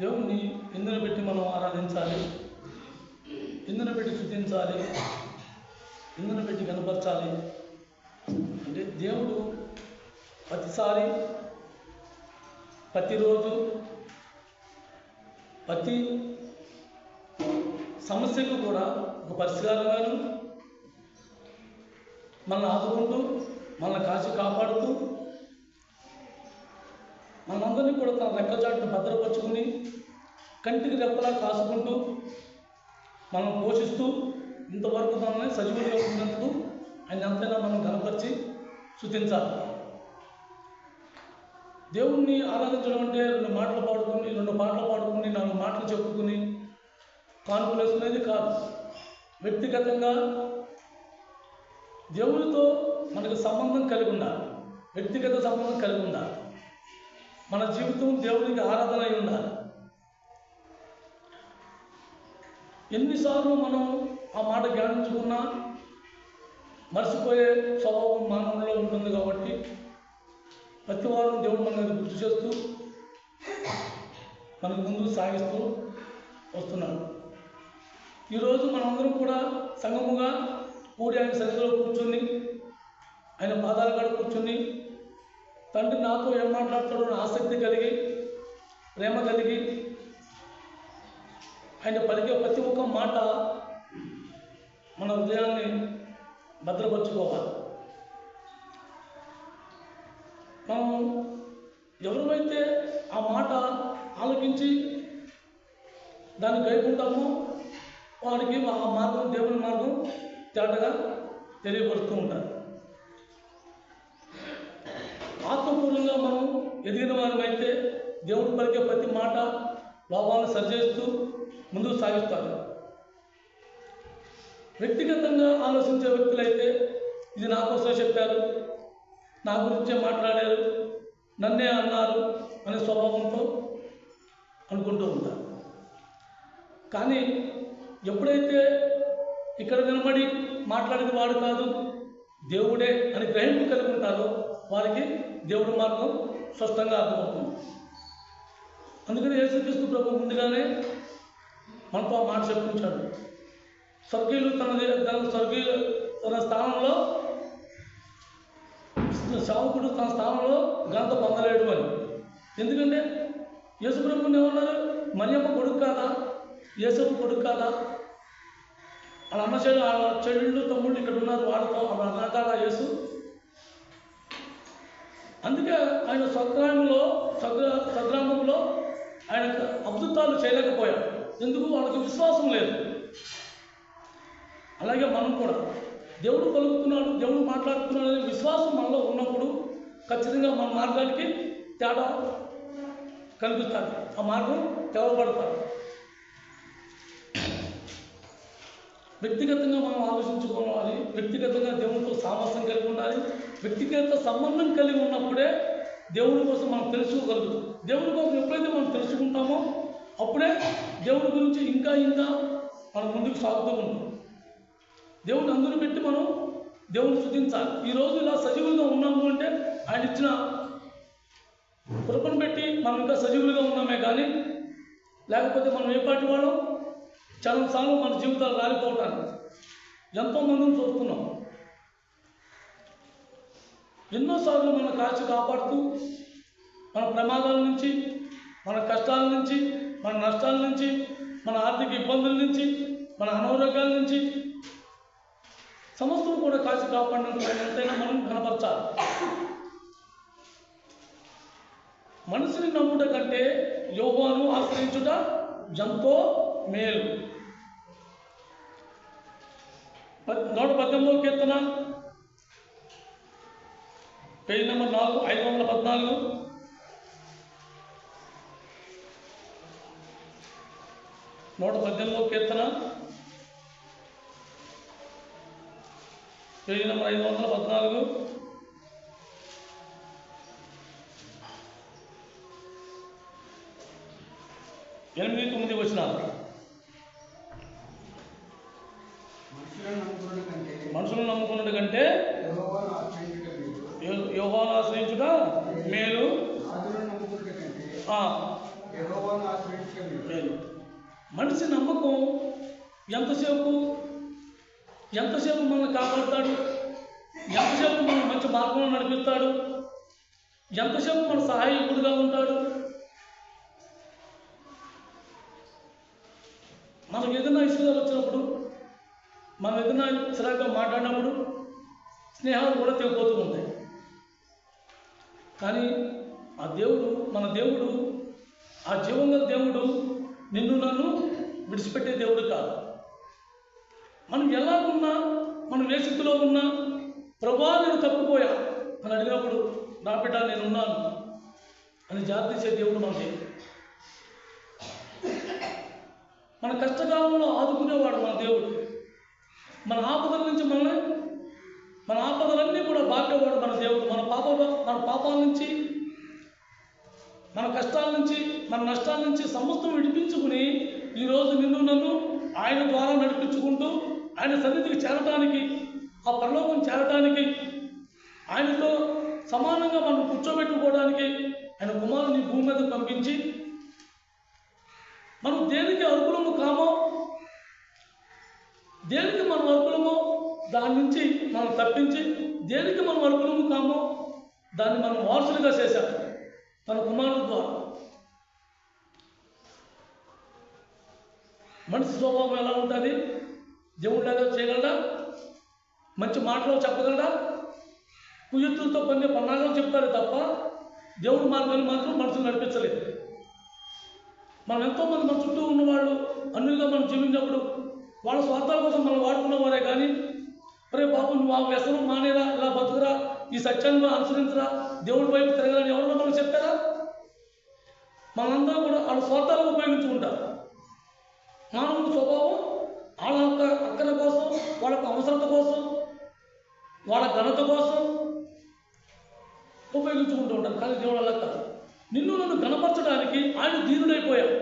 దేవుణ్ణి ఎందును పెట్టి మనం ఆరాధించాలి, ఎందును పెట్టి స్తుతించాలి, ఎందును పెట్టి కనపరచాలి అంటే దేవుడు ప్రతిసారి, ప్రతిరోజు, ప్రతి సమస్యకు కూడా ఒక పరిష్కారంగాను మనల్ని ఆదుకుంటూ, మనల్ని కాచి కాపాడుతూ, మనందరినీ కూడా తన రెక్కచాటును భద్రపరుచుకుని కంటికి రెప్పలా కాసుకుంటూ మనం పోషిస్తూ ఇంతవరకు మనల్ని సజీవులుగా ఉన్నందుకు ఆయన ఎంతైనా మనం కనపరిచి స్తుతించాలి. దేవుణ్ణి ఆరాధించడం అంటే 2 పాటలు పాడుకుని 4 మాటలు చెప్పుకుని కానుకలు వేసుకునేది కాదు. వ్యక్తిగతంగా దేవునితో మనకు సంబంధం కలిగి ఉండాలి, వ్యక్తిగత సంబంధం కలిగి ఉండాలి. మన జీవితం దేవునికి ఆరాధన అయి ఉండాలి. ఎన్నిసార్లు మనం ఆ మాట ధ్యానించుకున్నా మర్చిపోయే స్వభావం మానవుల్లో ఉంటుంది కాబట్టి ప్రతి వారం దేవుడు మనల్ని గుర్తు చేస్తూ మనకు ముందుకు సాగిస్తూ వస్తున్నాడు. ఈరోజు మనందరం కూడా సంఘముగా కూడి ఆయన సన్నిధిలో కూర్చుని, ఆయన పాదాల కాడ కూర్చుని, తండ్రి నాతో ఏం మాట్లాడతాడో అని ఆసక్తి కలిగి, ప్రేమ కలిగి, ఆయన పలికే ప్రతి ఒక్క మాట మన హృదయాన్ని భద్రపరచుకోవాలి. మనం ఎవరైతే ఆ మాట ఆలకించి దాన్ని గైకుంటామో వారికి ఆ మార్గం, దేవుని మార్గం తేటగా తెలియపరుస్తూ ఉంటారు. ఆత్మపూర్వంగా మనం ఎదిగిన వారమైతే దేవుడు పలికే ప్రతి మాట లోపాలను సరిచేస్తూ ముందుకు సాగిస్తారు. వ్యక్తిగతంగా ఆలోచించే వ్యక్తులైతే ఇది నా కోసమే చెప్పారు, నా గురించే మాట్లాడారు, నన్నే అన్నారు అనే స్వభావంతో అనుకుంటూ ఉంటారు. కానీ ఎప్పుడైతే ఇక్కడ నిలబడి మాట్లాడేది వాడు కాదు, దేవుడే అని గ్రహింపు కలిగి ఉంటారో వారికి దేవుడి మార్గం స్పష్టంగా అర్థమవుతుంది. అందుకని యేసుక్రీస్తు ప్రభు ముందుగానే మనతో ఆ మాట చెప్పించాడు. స్వర్గీయులు తన స్థానంలో, సేవకుడు తన స్థానంలో ఘనత పొందలేడు అని. ఎందుకంటే యేసు ప్రభుని ఏమన్నారు? మరియమ్మ కొడుకు కాదా, యేసపు కొడుకు కాదా, వాళ్ళ అన్న చెల్లెళ్ళు తమ్ముళ్ళు ఇక్కడ ఉన్నారు, వాళ్ళతో అన్న కాదా యేసు? అందుకే ఆయన స్వగ్రామంలో ఆయన అద్భుతాలు చేయలేకపోయాడు. ఎందుకు? వాళ్ళకి విశ్వాసం లేదు. అలాగే మనం కూడా దేవుడు పలుకుతున్నాడు, దేవుడు మాట్లాడుతున్నాడు అనే విశ్వాసం మనలో ఉన్నప్పుడు ఖచ్చితంగా మన మార్గానికి తేడా కనిపిస్తుంది, ఆ మార్గం తెవబడతాడు. వ్యక్తిగతంగా మనం ఆలోచించుకోవాలి, వ్యక్తిగతంగా దేవునితో సామర్థ్యం కలిగి ఉండాలి. వ్యక్తిగత సంబంధం కలిగి ఉన్నప్పుడే దేవుని కోసం మనం తెలుసుకోగలుగుతాం. దేవుని కోసం ఎప్పుడైతే మనం తెలుసుకుంటామో అప్పుడే దేవుని గురించి ఇంకా మనం ముందుకు సాగుతూ ఉంటాం. దేవుని అందరూ పెట్టి మనం దేవుని స్తుతించాలి. ఈరోజు ఇలా సజీవులుగా ఉన్నాము అంటే ఆయన ఇచ్చిన కృపను పెట్టి మనం ఇంకా సజీవులుగా ఉన్నామే. కానీ లేకపోతే మనం ఏ పాటి వాళ్ళం చాలాసార్లు మన జీవితాలు రాలిపోవటానికి ఎంతోమందిని చూస్తున్నాం. ఎన్నోసార్లు మన కాచి కాపాడుతూ మన ప్రమాదాల నుంచి, మన కష్టాల నుంచి, మన నష్టాల నుంచి, మన ఆర్థిక ఇబ్బందుల నుంచి, మన అనారోగ్యాల నుంచి సమస్తం కూడా కాచి కాపాడడానికి ఎంతైనా మనం కనపరచాలి. మనిషిని నమ్ముట కంటే యెహోవాను ఆశ్రయించుట ఎంతో మేలు. 118వ కీర్తన పేజీ నెంబర్ 514. 118వ కీర్తన పేజీ నెంబర్ 514. 8-9 వచనాలు. మనుషులను నమ్ముకున్నట్టు కంటే యెహోవాను ఆశ్రయించుట మేలు. యెహోవాను ఆశ్రయించండి. మేలు. మనిషి నమ్మకం ఎంతసేపు మనల్ని కాపాడుతాడు, ఎంతసేపు మనం మంచి మార్గంలో నడిపిస్తాడు, ఎంతసేపు మన సహాయకుడిగా ఉంటాడు. మనకు ఏదైనా ఇష్యూలు వచ్చినప్పుడు, మనం ఏదైనా చిరాగ్గా మాట్లాడినప్పుడు స్నేహాలు కూడా తెగిపోతూ ఉంటాయి. కానీ మన దేవుడు ఆ జీవంగల దేవుడు నిన్ను నన్ను విడిచిపెట్టే దేవుడు కాదు. మనం ఎలాగున్నా, మనం ఏ స్థితిలో ఉన్నా, ప్రభా నేను తప్పిపోయా అని అడిగినప్పుడు నా బిడ్డ నేనున్నాను అని జాగ్రత్త దేవుడు మన దేవుడు. మన కష్టకాలంలో ఆదుకునేవాడు మన దేవుడు. మన ఆపదల నుంచి మన ఆపదలన్నీ కూడా బాపేవాడు మన దేవుడు. మన పాపాల నుంచి, మన కష్టాల నుంచి, మన నష్టాల నుంచి సమస్తం విడిపించుకుని ఈరోజు నిన్ను నన్ను ఆయన ద్వారా నడిపించుకుంటూ ఆయన సన్నిధికి చేరటానికి, ఆ పరలోకం చేరటానికి, ఆయనతో సమానంగా మనం కూర్చోబెట్టుకోవడానికి ఆయన కుమారుని భూమి మీద పంపించి, మనం దేనికి అర్హులము కామో, దేనికి మనం అర్హులమో దాని నుంచి మనం తప్పించి, దేనికి మనం అర్హులము కామో దాన్ని మనం వారసులుగా చేశాడు తన కుమారుడు ద్వారా. మనిషి స్వభావం ఎలా ఉంటుంది? దేవుడిలాగా చేయగలడా? మంచి మాటలు చెప్పగలడా? కుయుక్తులతో కొన్ని పన్నాగాలు చెప్తారు తప్ప దేవుడి మార్గాన్ని మాత్రం మనుషులు నడిపించలేదు. మనం ఎంతోమంది మన చుట్టూ ఉన్నవాళ్ళు అన్యులుగా మనం జీవించినప్పుడు వాళ్ళ స్వార్థాల కోసం మనం వాడుకున్నవారే కానీ, అరే బాబు నువ్వు ఆ వ్యసనం మానేరా, ఇలా బతుకురా, ఈ సత్యాన్ని అనుసరించరా, దేవుడి వైపు తిరగాలని ఎవరన్నా మనం చెప్పారా? మనందరూ కూడా వాళ్ళ స్వార్థాలను ఉపయోగించుకుంటారు. మానవుడి స్వభావం వాళ్ళ అక్కల కోసం, వాళ్ళ అవసరత కోసం, వాళ్ళ ఘనత కోసం ఉపయోగించుకుంటూ ఉంటారు. కానీ దేవుడు అలా కాదు. నిన్ను నన్ను గణపరచడానికి ఆయన దీనుడైపోయాడు.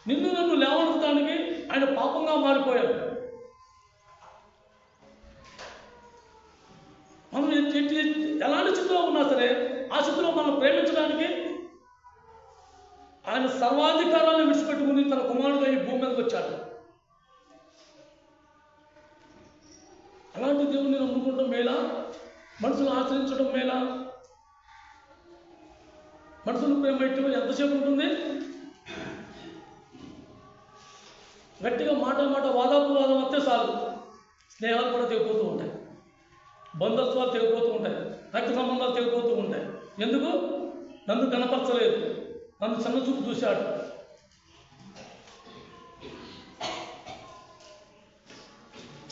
నిన్ను నన్ను లేవనెత్తడానికి ఆయన పాపంగా మారిపోయాడు. మనం ఎలాంటి స్థితిలో ఉన్నా సరే ఆ స్థితిలో మనం ప్రేమించడానికి ఆయన సర్వాధికారాన్ని విడిచిపెట్టుకుని తన కుమారుడుగా ఈ భూమి మీదకి వచ్చాడు. అలాంటి దేవుడిని నమ్ముకుంటాం మేలా, మనుషులు ఆశ్రయించడం మేలా? మనుషులు ప్రేమ ఎంతసేపు ఉంటుంది? గట్టిగా మాట వాదాపవాదం వస్తే చాలు, స్నేహాలు కూడా తెగిపోతూ ఉంటాయి, బంధుత్వాలు తెగిపోతూ ఉంటాయి, రక్త సంబంధాలు తెగిపోతూ ఉంటాయి. ఎందుకు? నన్ను కనపరచలేదు, నన్ను చిన్న చూపు చూశాడు.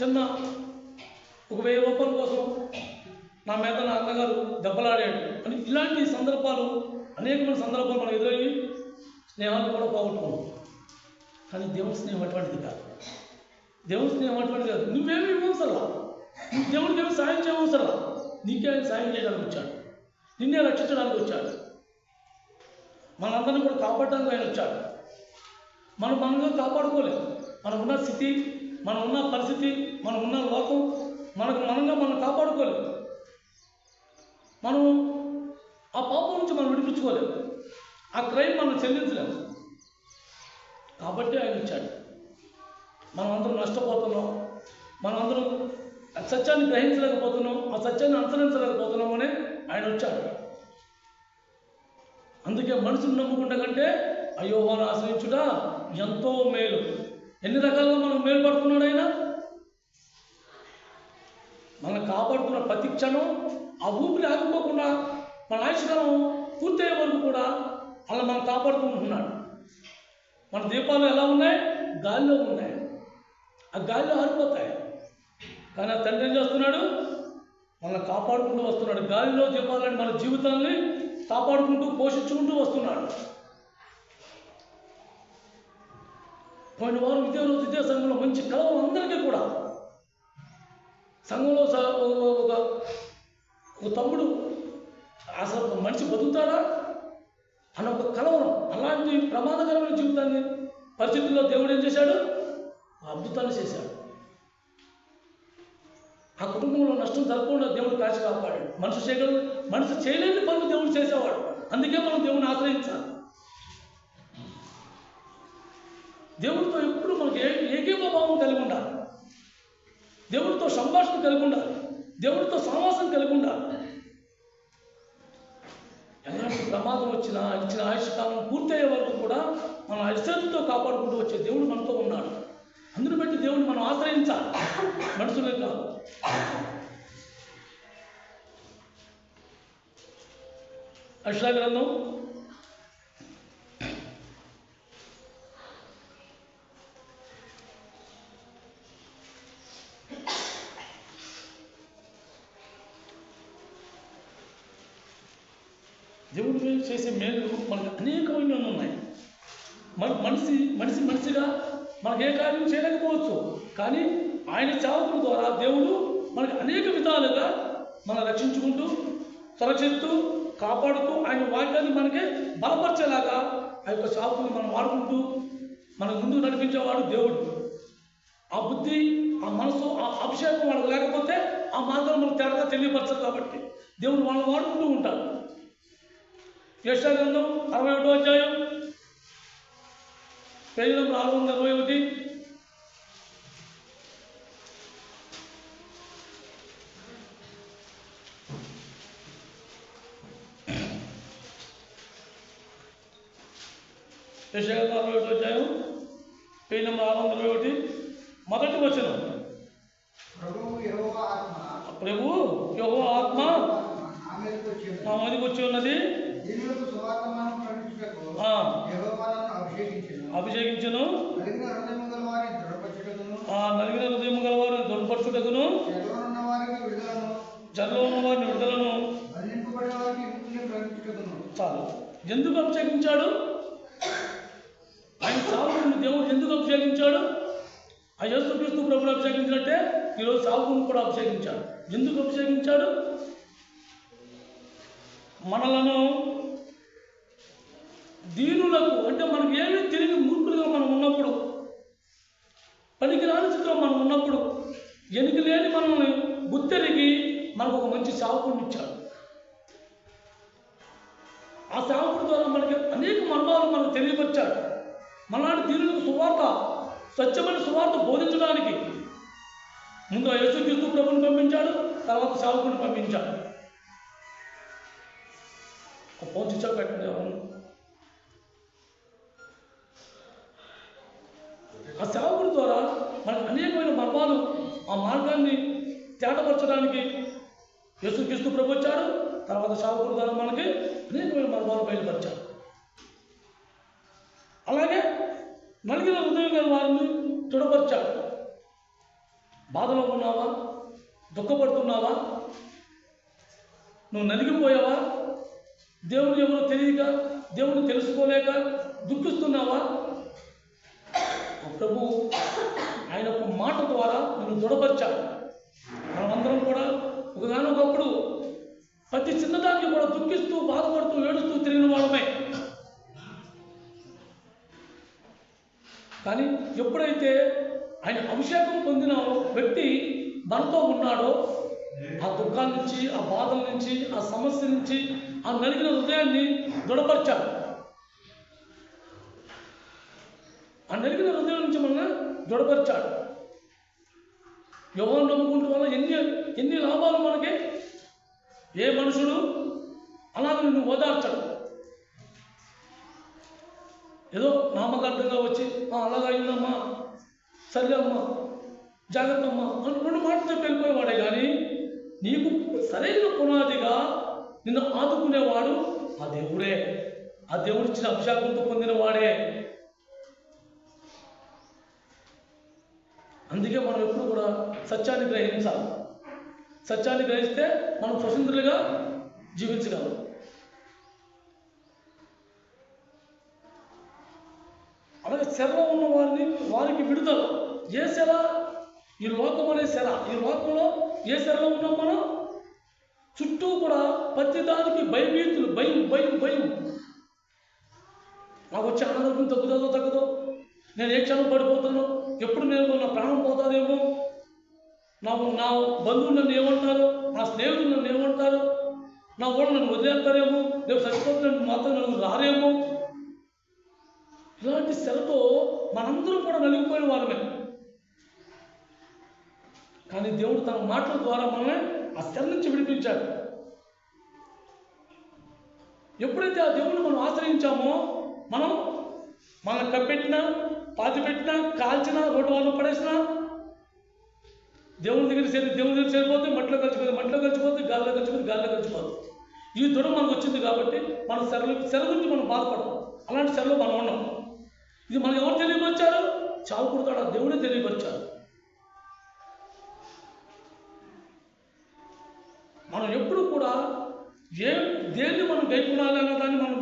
చిన్న ఒక 1000 రూపాయల కోసం నా మీద నా అన్నగారు దెబ్బలాడాడు అని ఇలాంటి సందర్భాలు, అనేకమైన సందర్భాలు మనం ఎదురయ్యి స్నేహాలు కూడా పోగొట్టుకున్నాం. కానీ దేవుని స్నేహం అటువంటిది కాదు. దేవుని స్నేహం అటువంటిది కాదు. నువ్వేమి ఇవ్వసలా, నువ్వు దేవుడికి ఏమి సాయం చేయవసలా, నీకే ఆయన సాయం చేయడానికి వచ్చాడు, నిన్నే రక్షించడానికి వచ్చాడు, మనందరినీ కూడా కాపాడడానికి ఆయన వచ్చాడు. మనగా కాపాడుకోలేదు. మనం ఉన్న స్థితి, మనం ఉన్న పరిస్థితి, మనం ఉన్న లోకం, మనం కాపాడుకోలేదు. మనం ఆ పాపం నుంచి మనం విడిపించుకోలేము, ఆ క్రైమ్ మనం చెల్లించలేము. కాబట్టి ఆయన వచ్చాడు. మనం అందరం నష్టపోతున్నాం, మనం అందరం సత్యాన్ని గ్రహించలేకపోతున్నాం, ఆ సత్యాన్ని అనుసరించలేకపోతున్నాం అని ఆయన వచ్చాడు. అందుకే మనుషులు నమ్ముకుంటే కంటే యెహోవాను ఆశ్రయించుట ఎంతో మేలు. ఎన్ని రకాలుగా మనం మేలు పడుతున్నాడు ఆయన. మనం కాపాడుతున్న ప్రతి క్షణం, ఆ ఊపిరి ఆగిపోకుండా మన ఆయుష్కాలం పూర్తయ్యే వరకు కూడా అలా మనం కాపాడుకుంటున్నాడు. మన దీపాలు ఎలా ఉన్నాయి? గాలిలో ఉన్నాయి, ఆ గాలిలో ఆరిపోతాయి. కానీ ఆ తండ్రి ఏం చేస్తున్నాడు? మనల్ని కాపాడుకుంటూ వస్తున్నాడు. గాలిలో దీపాలని మన జీవితాన్ని కాపాడుకుంటూ పోషించుకుంటూ వస్తున్నాడు. పోయిన వారం ఇదే సంఘంలో మంచి కలవరం, అందరికీ కూడా సంఘంలో ఒక తమ్ముడు అసలు ఒక మనిషి బతుకుతాడా అన్న ఒక కలవరం. అలాంటి ప్రమాదకరమైన జీవితాన్ని పరిస్థితుల్లో దేవుడు ఏం చేశాడు? అద్భుతాన్ని చేశాడు. ఆ కుటుంబంలో నష్టం జరగకుండా దేవుడు కాచి కాపాడాడు. మనిషి చేయలేని పనులు దేవుడు చేసేవాడు. అందుకే మనం దేవుడిని ఆశ్రయించాలి. దేవుడితో ఎప్పుడు మనకి ఏకీభావం కలిగి ఉండాలి, దేవుడితో సంభాషణ కలిగి ఉండాలి, దేవుడితో సహవాసం కలిగి ఉండాలి. ఎలాంటి ప్రమాదం వచ్చినా ఇచ్చిన ఆయుష్ కాలం పూర్తయ్యే వరకు కూడా మన అశ్రద్ధతో కాపాడుకుంటూ వచ్చే దేవుడు మనతో ఉన్నాడు. అందును బట్టి దేవుడిని మనం ఆశ్రయించాలి, మనుషులే కాదు. యెషయా గ్రంథం 10 దేవుడు చేసే మేలు మనకు అనేకమైన ఉన్నాయి. మనిషిగా మనకు ఏ కార్యం చేయలేకపోవచ్చు, కానీ ఆయన సేవకుల ద్వారా దేవుడు మనకు అనేక విధాలుగా మనం రక్షించుకుంటూ సురక్షిస్తూ కాపాడుతూ ఆయన వాక్యాన్ని మనకి బలపరిచేలాగా ఆ యొక్క సేవకుని మనం వాడుకుంటూ మనకు ముందు నడిపించేవాడు దేవుడు. ఆ బుద్ధి, ఆ మనసు, ఆ అభిషేకం వాళ్ళకి లేకపోతే ఆ మార్గం మనకు తేడా తెలియపరచదు. కాబట్టి దేవుడు వాళ్ళని వాడుకుంటూ ఉంటాడు. యెషయా గ్రంథం 61వ అధ్యాయం పేజీ నంబర్ 621. యెషయా గ్రంథం 61వ అధ్యాయం పేజీ నంబర్ 621 మొదటి వచనం. ప్రభువు యెహోవా ఆత్మ నా మీదకి వచ్చి ఉన్నది, అభిషేకించును, నలిగిన హృదయము గల వారిని దృఢపరచుటకును, చెరలో ఉన్న వారిని విడుదలను. చాలు. ఎందుకు అభిషేకించాడు? ఆయన సావుకుని దేవుడు ఎందుకు అభిషేకించాడు? ఆ యేసుక్రీస్తు ప్రభువును అభిషేకించినట్టే ఈరోజు సావుకుని కూడా అభిషేకించాడు. ఎందుకు అభిషేకించాడు? మనలను దీనులకు, అంటే మనకి ఏమీ తిరిగి మూర్ఖులుగా మనం ఉన్నప్పుడు, పనికిరాని స్థితిలో మనం ఉన్నప్పుడు, ఎనికి లేని మనల్ని గుర్తెరిగి మనకు ఒక మంచి సేవకుడిని ఇచ్చాడు. ఆ సేవకుడి ద్వారా మనకి అనేక మర్మాలు మనకు తెలియపరిచాడు. మనలాంటి దీనులకు సువార్త, స్వచ్ఛమైన సువార్త బోధించడానికి ముందు ఆ యేసుక్రీస్తు ప్రభువుని పంపించాడు, తర్వాత సేవకుడిని పంపించాడు. ఒక పోంచి పెట్టండి ఎవరు. ఆ సేవకుడి ద్వారా మనకు అనేకమైన మర్మాలు, ఆ మార్గాన్ని తేటపరచడానికి యేసుక్రీస్తు ప్రభు వచ్చాడు. తర్వాత సేవకుడి ద్వారా మనకి అనేకమైన మర్మాలు బయలుపరిచాడు. అలాగే నలిగిన హృదయం గల వారిని దృఢపరిచాడు. బాధలో ఉన్నావా? దుఃఖపడుతున్నావా? నువ్వు నలిగిపోయావా? దేవుడు ఎవరో తెలియక, దేవుడు తెలుసుకోలేక దుఃఖిస్తున్నావా? ప్రభు ఆయన ఒక మాట ద్వారా నిన్ను దృఢపరిచాడు. మనమందరం కూడా ఒకగానొకప్పుడు ప్రతి చిన్నదానికి కూడా దుఃఖిస్తూ, బాధపడుతూ, ఏడుస్తూ తిరిగిన వాళ్ళమే. కానీ ఎప్పుడైతే ఆయన అభిషేకం పొందిన వ్యక్తి మనతో ఉన్నాడో, ఆ దుఃఖాల నుంచి, ఆ బాధల నుంచి, ఆ సమస్య నుంచి, ఆ నలిగిన హృదయాన్ని దృఢపరిచాడు. ఆ నలిగిన హృదయం నుంచి మనల్ని దృఢపరిచాడు. యెహోవాను నమ్ముకుంటూ వల్ల ఎన్ని లాభాలు మనకి. ఏ మనుషుడు అలాగే నిన్ను ఓదార్చాడు. ఏదో నామకార్థంగా వచ్చి అలాగా అయిందమ్మా, సరే అమ్మా, జాగ్రత్త అమ్మా అని 2 మాటలు చెప్పి వెళ్ళిపోయేవాడే. కానీ నీకు సరైన పునాదిగా నిన్ను ఆదుకునేవాడు ఆ దేవుడే. ఆ దేవుడు ఇచ్చిన అభిషేకంతో పొందిన వాడే. అందుకే మనం ఎప్పుడు కూడా సత్యాన్ని గ్రహించాలి. సత్యాన్ని గ్రహిస్తే మనం స్వతంత్రులుగా జీవించగలం. అలాగే శరలో ఉన్న వారికి విడుదల. ఏ శర? ఈ లోకం అనే శర. ఈ లోకంలో ఏ శరలో ఉన్నాం మనం? చుట్టూ కూడా ప్రతి దానికి భయభీతులు, భయం. నాకు వచ్చే అనారోగ్యం తగ్గుదో, నేను ఏ క్షణం పడిపోతాను, ఎప్పుడు నేను నా ప్రాణం పోతాదేమో, నా బంధువులు నన్ను ఏమంటారు, నా స్నేహితులు నన్ను ఏమంటారు, నా వాళ్ళు నన్ను వదిలేస్తారేమో, రేపు చచ్చిపోతే మాత్రం నన్ను రారేమో, ఇలాంటి శ్రమతో మనందరం కూడా నలిగిపోయిన వారమే. కానీ దేవుడు తన మాటల ద్వారా మనల్ని ఆ శ్రమ నుంచి విడిపించాడు. ఎప్పుడైతే ఆ దేవుడిని మనం ఆశ్రయించామో మనం కప్పెట్టినా, పాతి పెట్టినా, కాల్చినా, రోడ్డు వాళ్ళు పడేసినా దేవుడి దగ్గర చేరిపోతే మట్టిలో కలిసిపోతే గాల్లో కలిసిపోతుంది. ఈ దూరం మనకు వచ్చింది కాబట్టి మన సెల గురించి మనం బాధపడతాం. అలాంటి సెలవు మనం ఉన్నాం. ఇది మనకు ఎవరు తెలియపరిచారు? చావు కొడతాడు ఆ దేవుడే తెలియపరిచారు. మనం ఎప్పుడు కూడా దేన్ని మనం గైకొనాలి అన్న దాన్ని మనం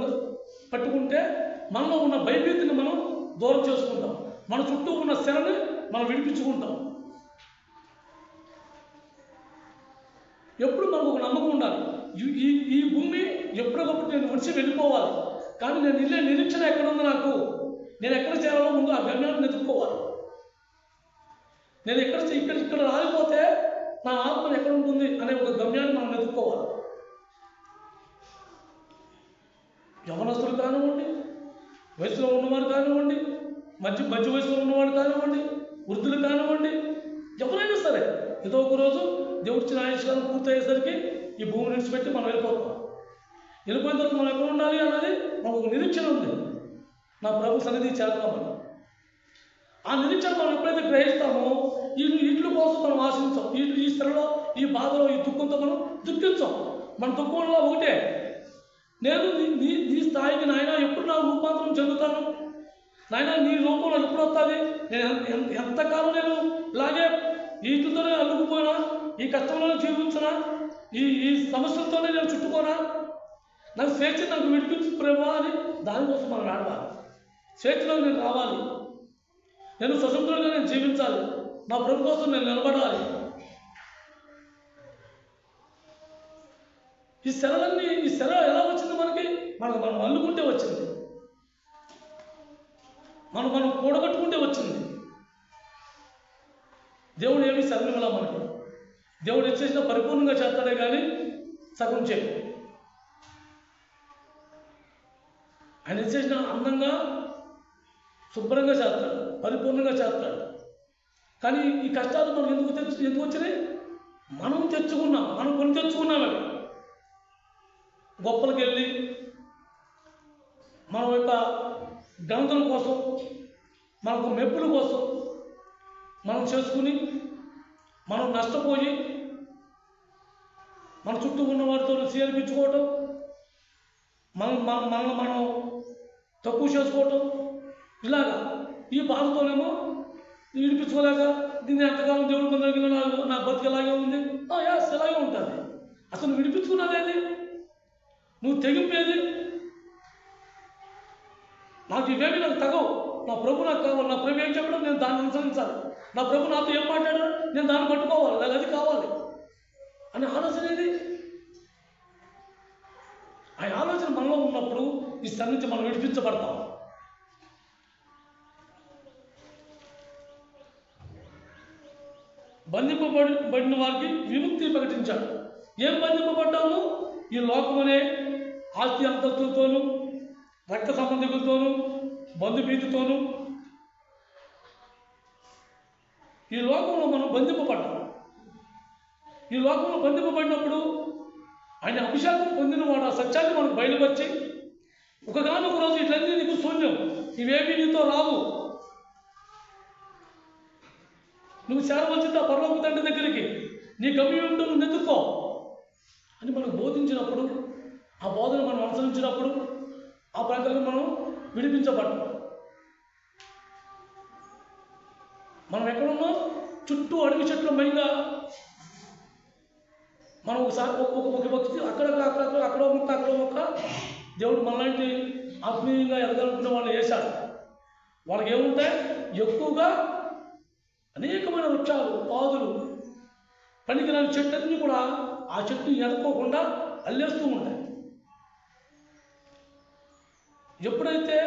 పట్టుకుంటే మనలో ఉన్న భయభీతిని మనం దూరం చేసుకుంటాం. మన చుట్టూ ఉన్న శరని మనం విడిపించుకుంటాం. ఎప్పుడు మనకు ఒక నమ్మకం ఉండాలి. ఈ భూమి ఎప్పటికప్పుడు నేను మనిషి వెళ్ళిపోవాలి, కానీ నేను వెళ్ళే నిరీక్షణ ఎక్కడ ఉంది, నాకు నేను ఎక్కడ చేరాలో ముందు ఆ గమ్యాన్ని ఎదుర్కోవాలి. నేను ఇక్కడ రాలిపోతే నా ఆత్మ ఎక్కడ ఉంటుంది అనే ఒక గమ్యాన్ని మనం ఎదుర్కోవాలి. యవనస్తులు కానివ్వండి, వయసులో ఉన్నవారు కానివ్వండి, మధ్య వయసులో ఉన్నవాడు కానివ్వండి, వృద్ధులు కానివ్వండి, ఎవరైనా సరే ఏదో ఒక రోజు దేవుడిచ్చిన ఆయుష్కాలం పూర్తయ్యేసరికి ఈ భూమి విడిచిపెట్టి మనం వెళ్ళిపోతాం. వెళ్ళిపోయిన తర్వాత మనం ఎక్కడ ఉండాలి అన్నది మనకు ఒక నిరీక్షణ ఉంది. నా ప్రభు సన్నిధి చేద్దామని ఆ నిరీక్షణ మనం ఎప్పుడైతే గ్రహిస్తామో వీటి కోసం మనం ఆశించాం. ఈ స్థలంలో, ఈ బాధలో, ఈ దుఃఖంతో మనం దుఃఖించాం. మన దుఃఖంలో ఒకటే, నేను నీ స్థాయికి నాయన ఎప్పుడు నా రూపాంతరం చెందుతాను, నాయన నీ రూపంలో ఎప్పుడు వస్తుంది, నేను ఎంతకాలం నేను ఇలాగే వీటితోనే అల్లుకుపోయినా, ఈ కష్టంలోనే జీవించినా, ఈ సమస్యలతోనే నేను చుట్టుకోనా, నాకు స్వేచ్ఛ నాకు విడిపించు ప్రభా అని దానికోసం మనం ఆడవాలి. స్వేచ్ఛలో నేను రావాలి, నేను స్వతంత్రంగా నేను జీవించాలి, నా ప్రభు కోసం నేను నిలబడాలి. ఈ సెల ఎలా వచ్చింది మనకి? మనం అల్లుకుంటే వచ్చింది, మనం కూడగట్టుకుంటే వచ్చింది. దేవుడు ఏమి శరణిలా మనకి దేవుడు ఇచ్చేసిన పరిపూర్ణంగా చేస్తాడే కానీ సగం చేయ. ఆయన ఇచ్చేసిన అందంగా శుభ్రంగా చేస్తాడు, పరిపూర్ణంగా చేస్తాడు. కానీ ఈ కష్టాలు మనం ఎందుకు వచ్చినాయి? మనం తెచ్చుకున్నాం, మనం కొని తెచ్చుకున్నామే. గొప్పలకి వెళ్ళి మన యొక్క ఘనతల కోసం, మనకు మెప్పుల కోసం మనం చేసుకుని మనం నష్టపోయి మన చుట్టూ ఉన్న వారితో చేర్పించుకోవటం, మనల్ని మనం తక్కువ చేసుకోవటం, ఇలాగా ఈ బాధతోనేమో విడిపించుకోలేక దీన్ని ఎంతకాలం దేవుడి పొందగలిగిన నా బతికి ఎలాగే ఉంది, యాస్ ఎలాగే ఉంటుంది. అసలు విడిపించుకున్నదేది? నువ్వు తెగింపేది? నాకు ఇవేమి నాకు తగవు, నా ప్రభు నాకు కావాలి, నా ప్రభు ఏం చెప్పడం నేను దాన్ని అనుసరించాలి, నా ప్రభు నాతో ఏం మాట్లాడాడు నేను దాన్ని పట్టుకోవాలి, నాకు అది కావాలి అనే ఆలోచన ఏది? ఆ ఆలోచన మనలో ఉన్నప్పుడు ఈ స్థలం నుంచి మనం విడిపించబడతాం. బంధింపబడిన వారికి విముక్తి ప్రకటించాడు. ఏం బంధింపబడ్డాము? ఈ లోకమనే ఆస్తి అంతస్తులతోనూ, రక్త సంబంధికులతోనూ, బంధుభీతితోనూ ఈ లోకంలో మనం బంధింపబడ్డాం. ఈ లోకంలో బంధింపబడినప్పుడు ఆయన అభిషేకం పొందినవాడు ఆ సత్యాన్ని మనకు బయలుపరిచి, ఒకగానొక రోజు ఇట్లన్నీ నీకు శూన్యం, ఇవేమీ నీతో రావు, నువ్వు చేరవలసింది ఆ పరలోక తండ్రి దగ్గరికి, నీ గమ్యం ఏమిటో నువ్వు ఎత్తుకో అని మనకు బోధించినప్పుడు, ఆ బోధన మనం అనుసరించినప్పుడు ఆ ప్రకారం మనం విడిపించబడ్డాం. మనం ఎక్కడున్నాం? చుట్టూ అడవి చెట్ల మైగా మనం ఒకసారి ఒక వ్యక్తి అక్కడో మొక్క దేవుడు మనలాంటి ఆత్మీయంగా ఎదగాలనుకున్న వాళ్ళు వేశాడు. వాళ్ళకి ఏముంటాయి? ఎక్కువగా అనేకమైన వృక్షాలు, పాదులు, పనికిరాని చెట్లన్నీ కూడా ఆ చెట్టు ఎదుకోకుండా అల్లేస్తూ ఉంటాయి. ఎప్పుడైతే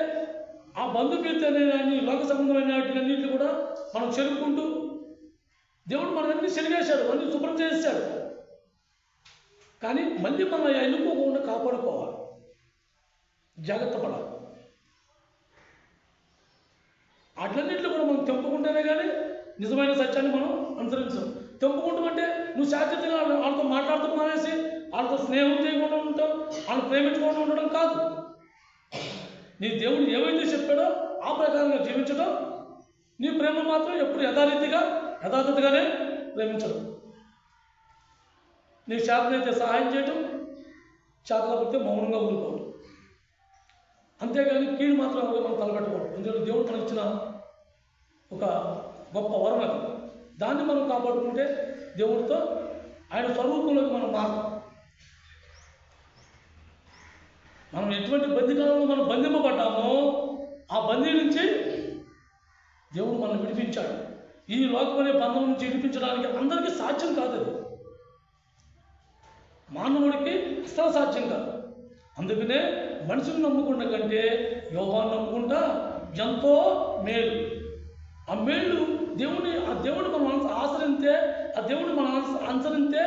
ఆ బంధుప్రీతి అనే లోక సంబంధమైన వాటిలన్నింటినీ కూడా మనం చెరుపుకుంటూ, దేవుడు మనల్ని చెరిగేశాడు, అన్ని శుభ్రం చేశాడు, కానీ మళ్ళీ మనం ఎన్నుకోకుండా కాపాడుకోవాలి, జాగ్రత్త పడాలి. అట్లన్నింటిలో కూడా మనం తెంపుకుంటేనే కానీ నిజమైన సత్యాన్ని మనం అనుసరించాం. తెంపుకుంటామంటే నువ్వు శాశ్వతంగా వాళ్ళతో మాట్లాడుతూ మానేసి వాళ్ళతో స్నేహం చేయకుండా ఉంటాం, వాళ్ళని ప్రేమించకుండా ఉండడం కాదు. నీ దేవుడు ఏవైతే చెప్పాడో ఆ ప్రకారంగా జీవించడం, నీ ప్రేమ మాత్రం ఎప్పుడు యథార్థతగానే ప్రేమించడం. నీ చేతనైతే సహాయం చేయటం, చేతకపోతే మౌనంగా ఊరుకోవడం. అంతేగాని కీడు మాత్రం మనం తలపెట్టకూడదు. ఎందుకంటే దేవుడు మనకి ఇచ్చిన ఒక గొప్ప వరం అది. దాన్ని మనం కాపాడుకుంటే దేవుడితో ఆయన స్వరూపంలోకి మనం మారతాం. మనం ఎటువంటి బందికాలంలో మనం బంధింపబడ్డామో ఆ బందీ నుంచి దేవుడు మనం విడిపించాడు. ఈ లోకం అనే బంధం నుంచి విడిపించడానికి అందరికీ సాధ్యం కాదు. అది మానవుడికి అసలు సాధ్యం కాదు. అందుకనే మనిషిని నమ్ముకున్న కంటే యోహాను నమ్ముకుంటా ఎంతో మేలు. ఆ మేలు ఆ దేవుడు మనం ఆచరిస్తే, ఆ దేవుడు మనం అనుసరిస్తే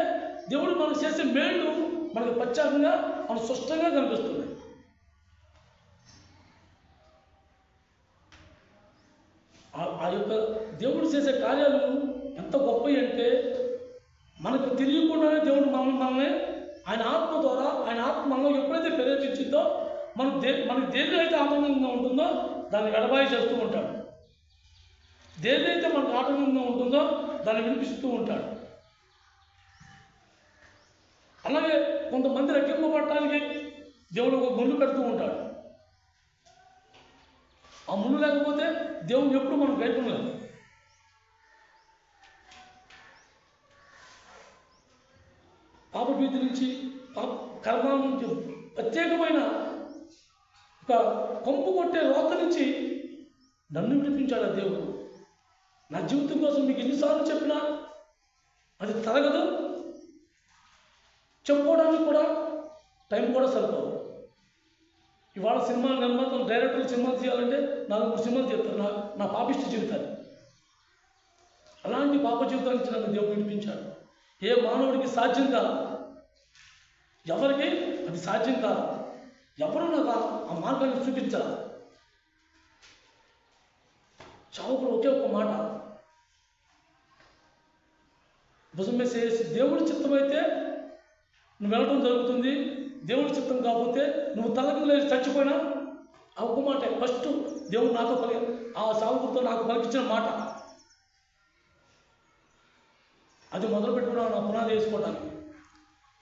దేవుడు మనకు చేసే మేలు మనకు ప్రత్యేకంగా మన స్పష్టంగా కనిపిస్తుంది. ఆ యొక్క దేవుడు చేసే కార్యాలు ఎంత గొప్పవి అంటే మనకు తెలియకుండానే దేవుడు మనల్ని ఆయన ఆత్మ ద్వారా, ఆయన ఆత్మ మనలో ఎప్పుడైతే ప్రేరేపించిందో మనకు దేనిలో ఆనందంగా ఉంటుందో దాన్ని ఎడబాయి చేస్తూ ఉంటాడు. దేనిదైతే మనకు ఆనందంగా ఉంటుందో దాన్ని వినిపిస్తూ ఉంటాడు. అలాగే కొంతమంది రక్షింపబడటానికి దేవుడు ఒక ముళ్ళు పెడుతూ ఉంటాడు. ఆ ముళ్ళు లేకపోతే దేవుడు ఎప్పుడు మనం గైకొనలేదు. పాపభీతి నుంచి, కర్మాల నుంచి, ప్రత్యేకమైన ఒక కొంపు కొట్టే రోత నుంచి నన్ను విడిపించాడు ఆ దేవుడు. నా జీవితం కోసం మీకు ఎన్నిసార్లు చెప్పినా అది తరగదు. చెప్పుకోవడానికి కూడా టైం కూడా సరిపోదు. ఇవాళ సినిమా నిర్మాతలు, డైరెక్టర్లు సినిమాలు చేయాలంటే 4 సినిమాలు చేస్తారు నా పాపిష్టి జీవితాన్ని. అలాంటి పాప జీవితాన్ని నుంచి నన్ను దేవుడు విడిపించాడు. ఏ మానవుడికి సాధ్యం కాదు, ఎవరికి అది సాధ్యం కాదు. ఎవరు నాకు ఆ మార్గాన్ని చూపించాలి. చావుకుడు ఒకే ఒక్క మాట, భుజం మీద చేసి దేవుడి చిత్తమైతే నువ్వు వెళ్ళడం జరుగుతుంది, దేవుడి చిత్తం కాకపోతే నువ్వు తలకి లేచి చచ్చిపోయినా ఆ ఒక్క మాట ఫస్ట్ దేవుడు నాతో ఆ సావుకుడితో నాకు పలికించిన మాట. అది మొదలు పెట్టుకున్నాను నా పునాది వేసుకోవడానికి.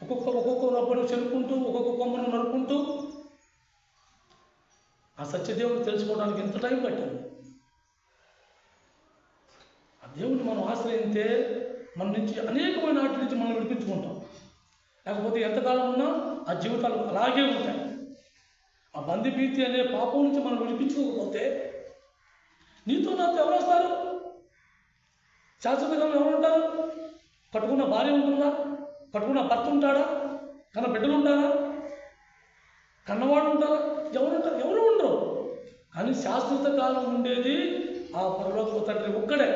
ఒక్కొక్క రబ్బను చెరుపుకుంటూ, ఒక్కొక్క కొమ్మను నరుకుంటూ ఆ సత్యదేవుని తెలుసుకోవడానికి ఎంత టైం పట్టింది. ఆ దేవుడిని మనం ఆశ్రయిస్తే మన నుంచి అనేకమైన వాటి నుంచి మనం విడిపించుకుంటాం. లేకపోతే ఎంతకాలం ఉన్నా ఆ జీవితాలు అలాగే ఉంటాయి. ఆ బందిభీతి అనే పాపం నుంచి మనం విడిపించుకోకపోతే నీతో నాతో ఎవరు వస్తారు? శాశ్వతంగా ఎవరు ఉంటారు? కట్టుకున్న భార్య ఉంటుందా? కట్టుకున్న భర్త ఉంటాడా? కన్న బిడ్డలు ఉంటారా? కన్నవాడు ఉంటారా? ఎవరుంటారు? ఎవరు ఉండరు. కానీ శాశ్వత కాలం ఉండేది ఆ పరలోక తండ్రి ఒక్కడే.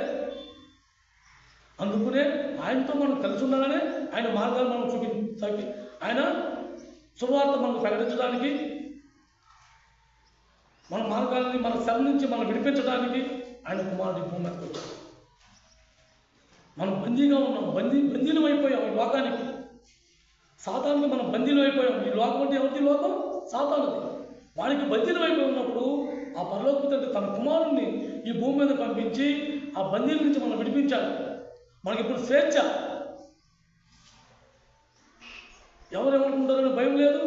అందుకనే ఆయనతో మనం కలిసి ఉండగానే ఆయన మార్గాలు మనం చూపించాలి. ఆయన సువార్త మనకు ప్రకటించడానికి, మన మార్గాలని మన శ్రమ నుంచి మనం విడిపించడానికి ఆయన కుమారుడి భూమి మీదకి వచ్చాడు. మనం బందీగా ఉన్నాం, బందీలు అయిపోయాం ఈ లోకానికి. సాతానికి మనం బందీలు అయిపోయాం. ఈ లోకం అంటే ఎవరిది? లోకం సాతానుది. వానికి బందీలు అయిపోయి ఉన్నప్పుడు ఆ పరలోక తండ్రి తన కుమారుణ్ణి ఈ భూమి మీద పంపించి ఆ బందీల నుంచి మనం విడిపించాడు. మనకి ఇప్పుడు స్వేచ్ఛ. ఎవరేమనుకుంటారని భయం లేదు.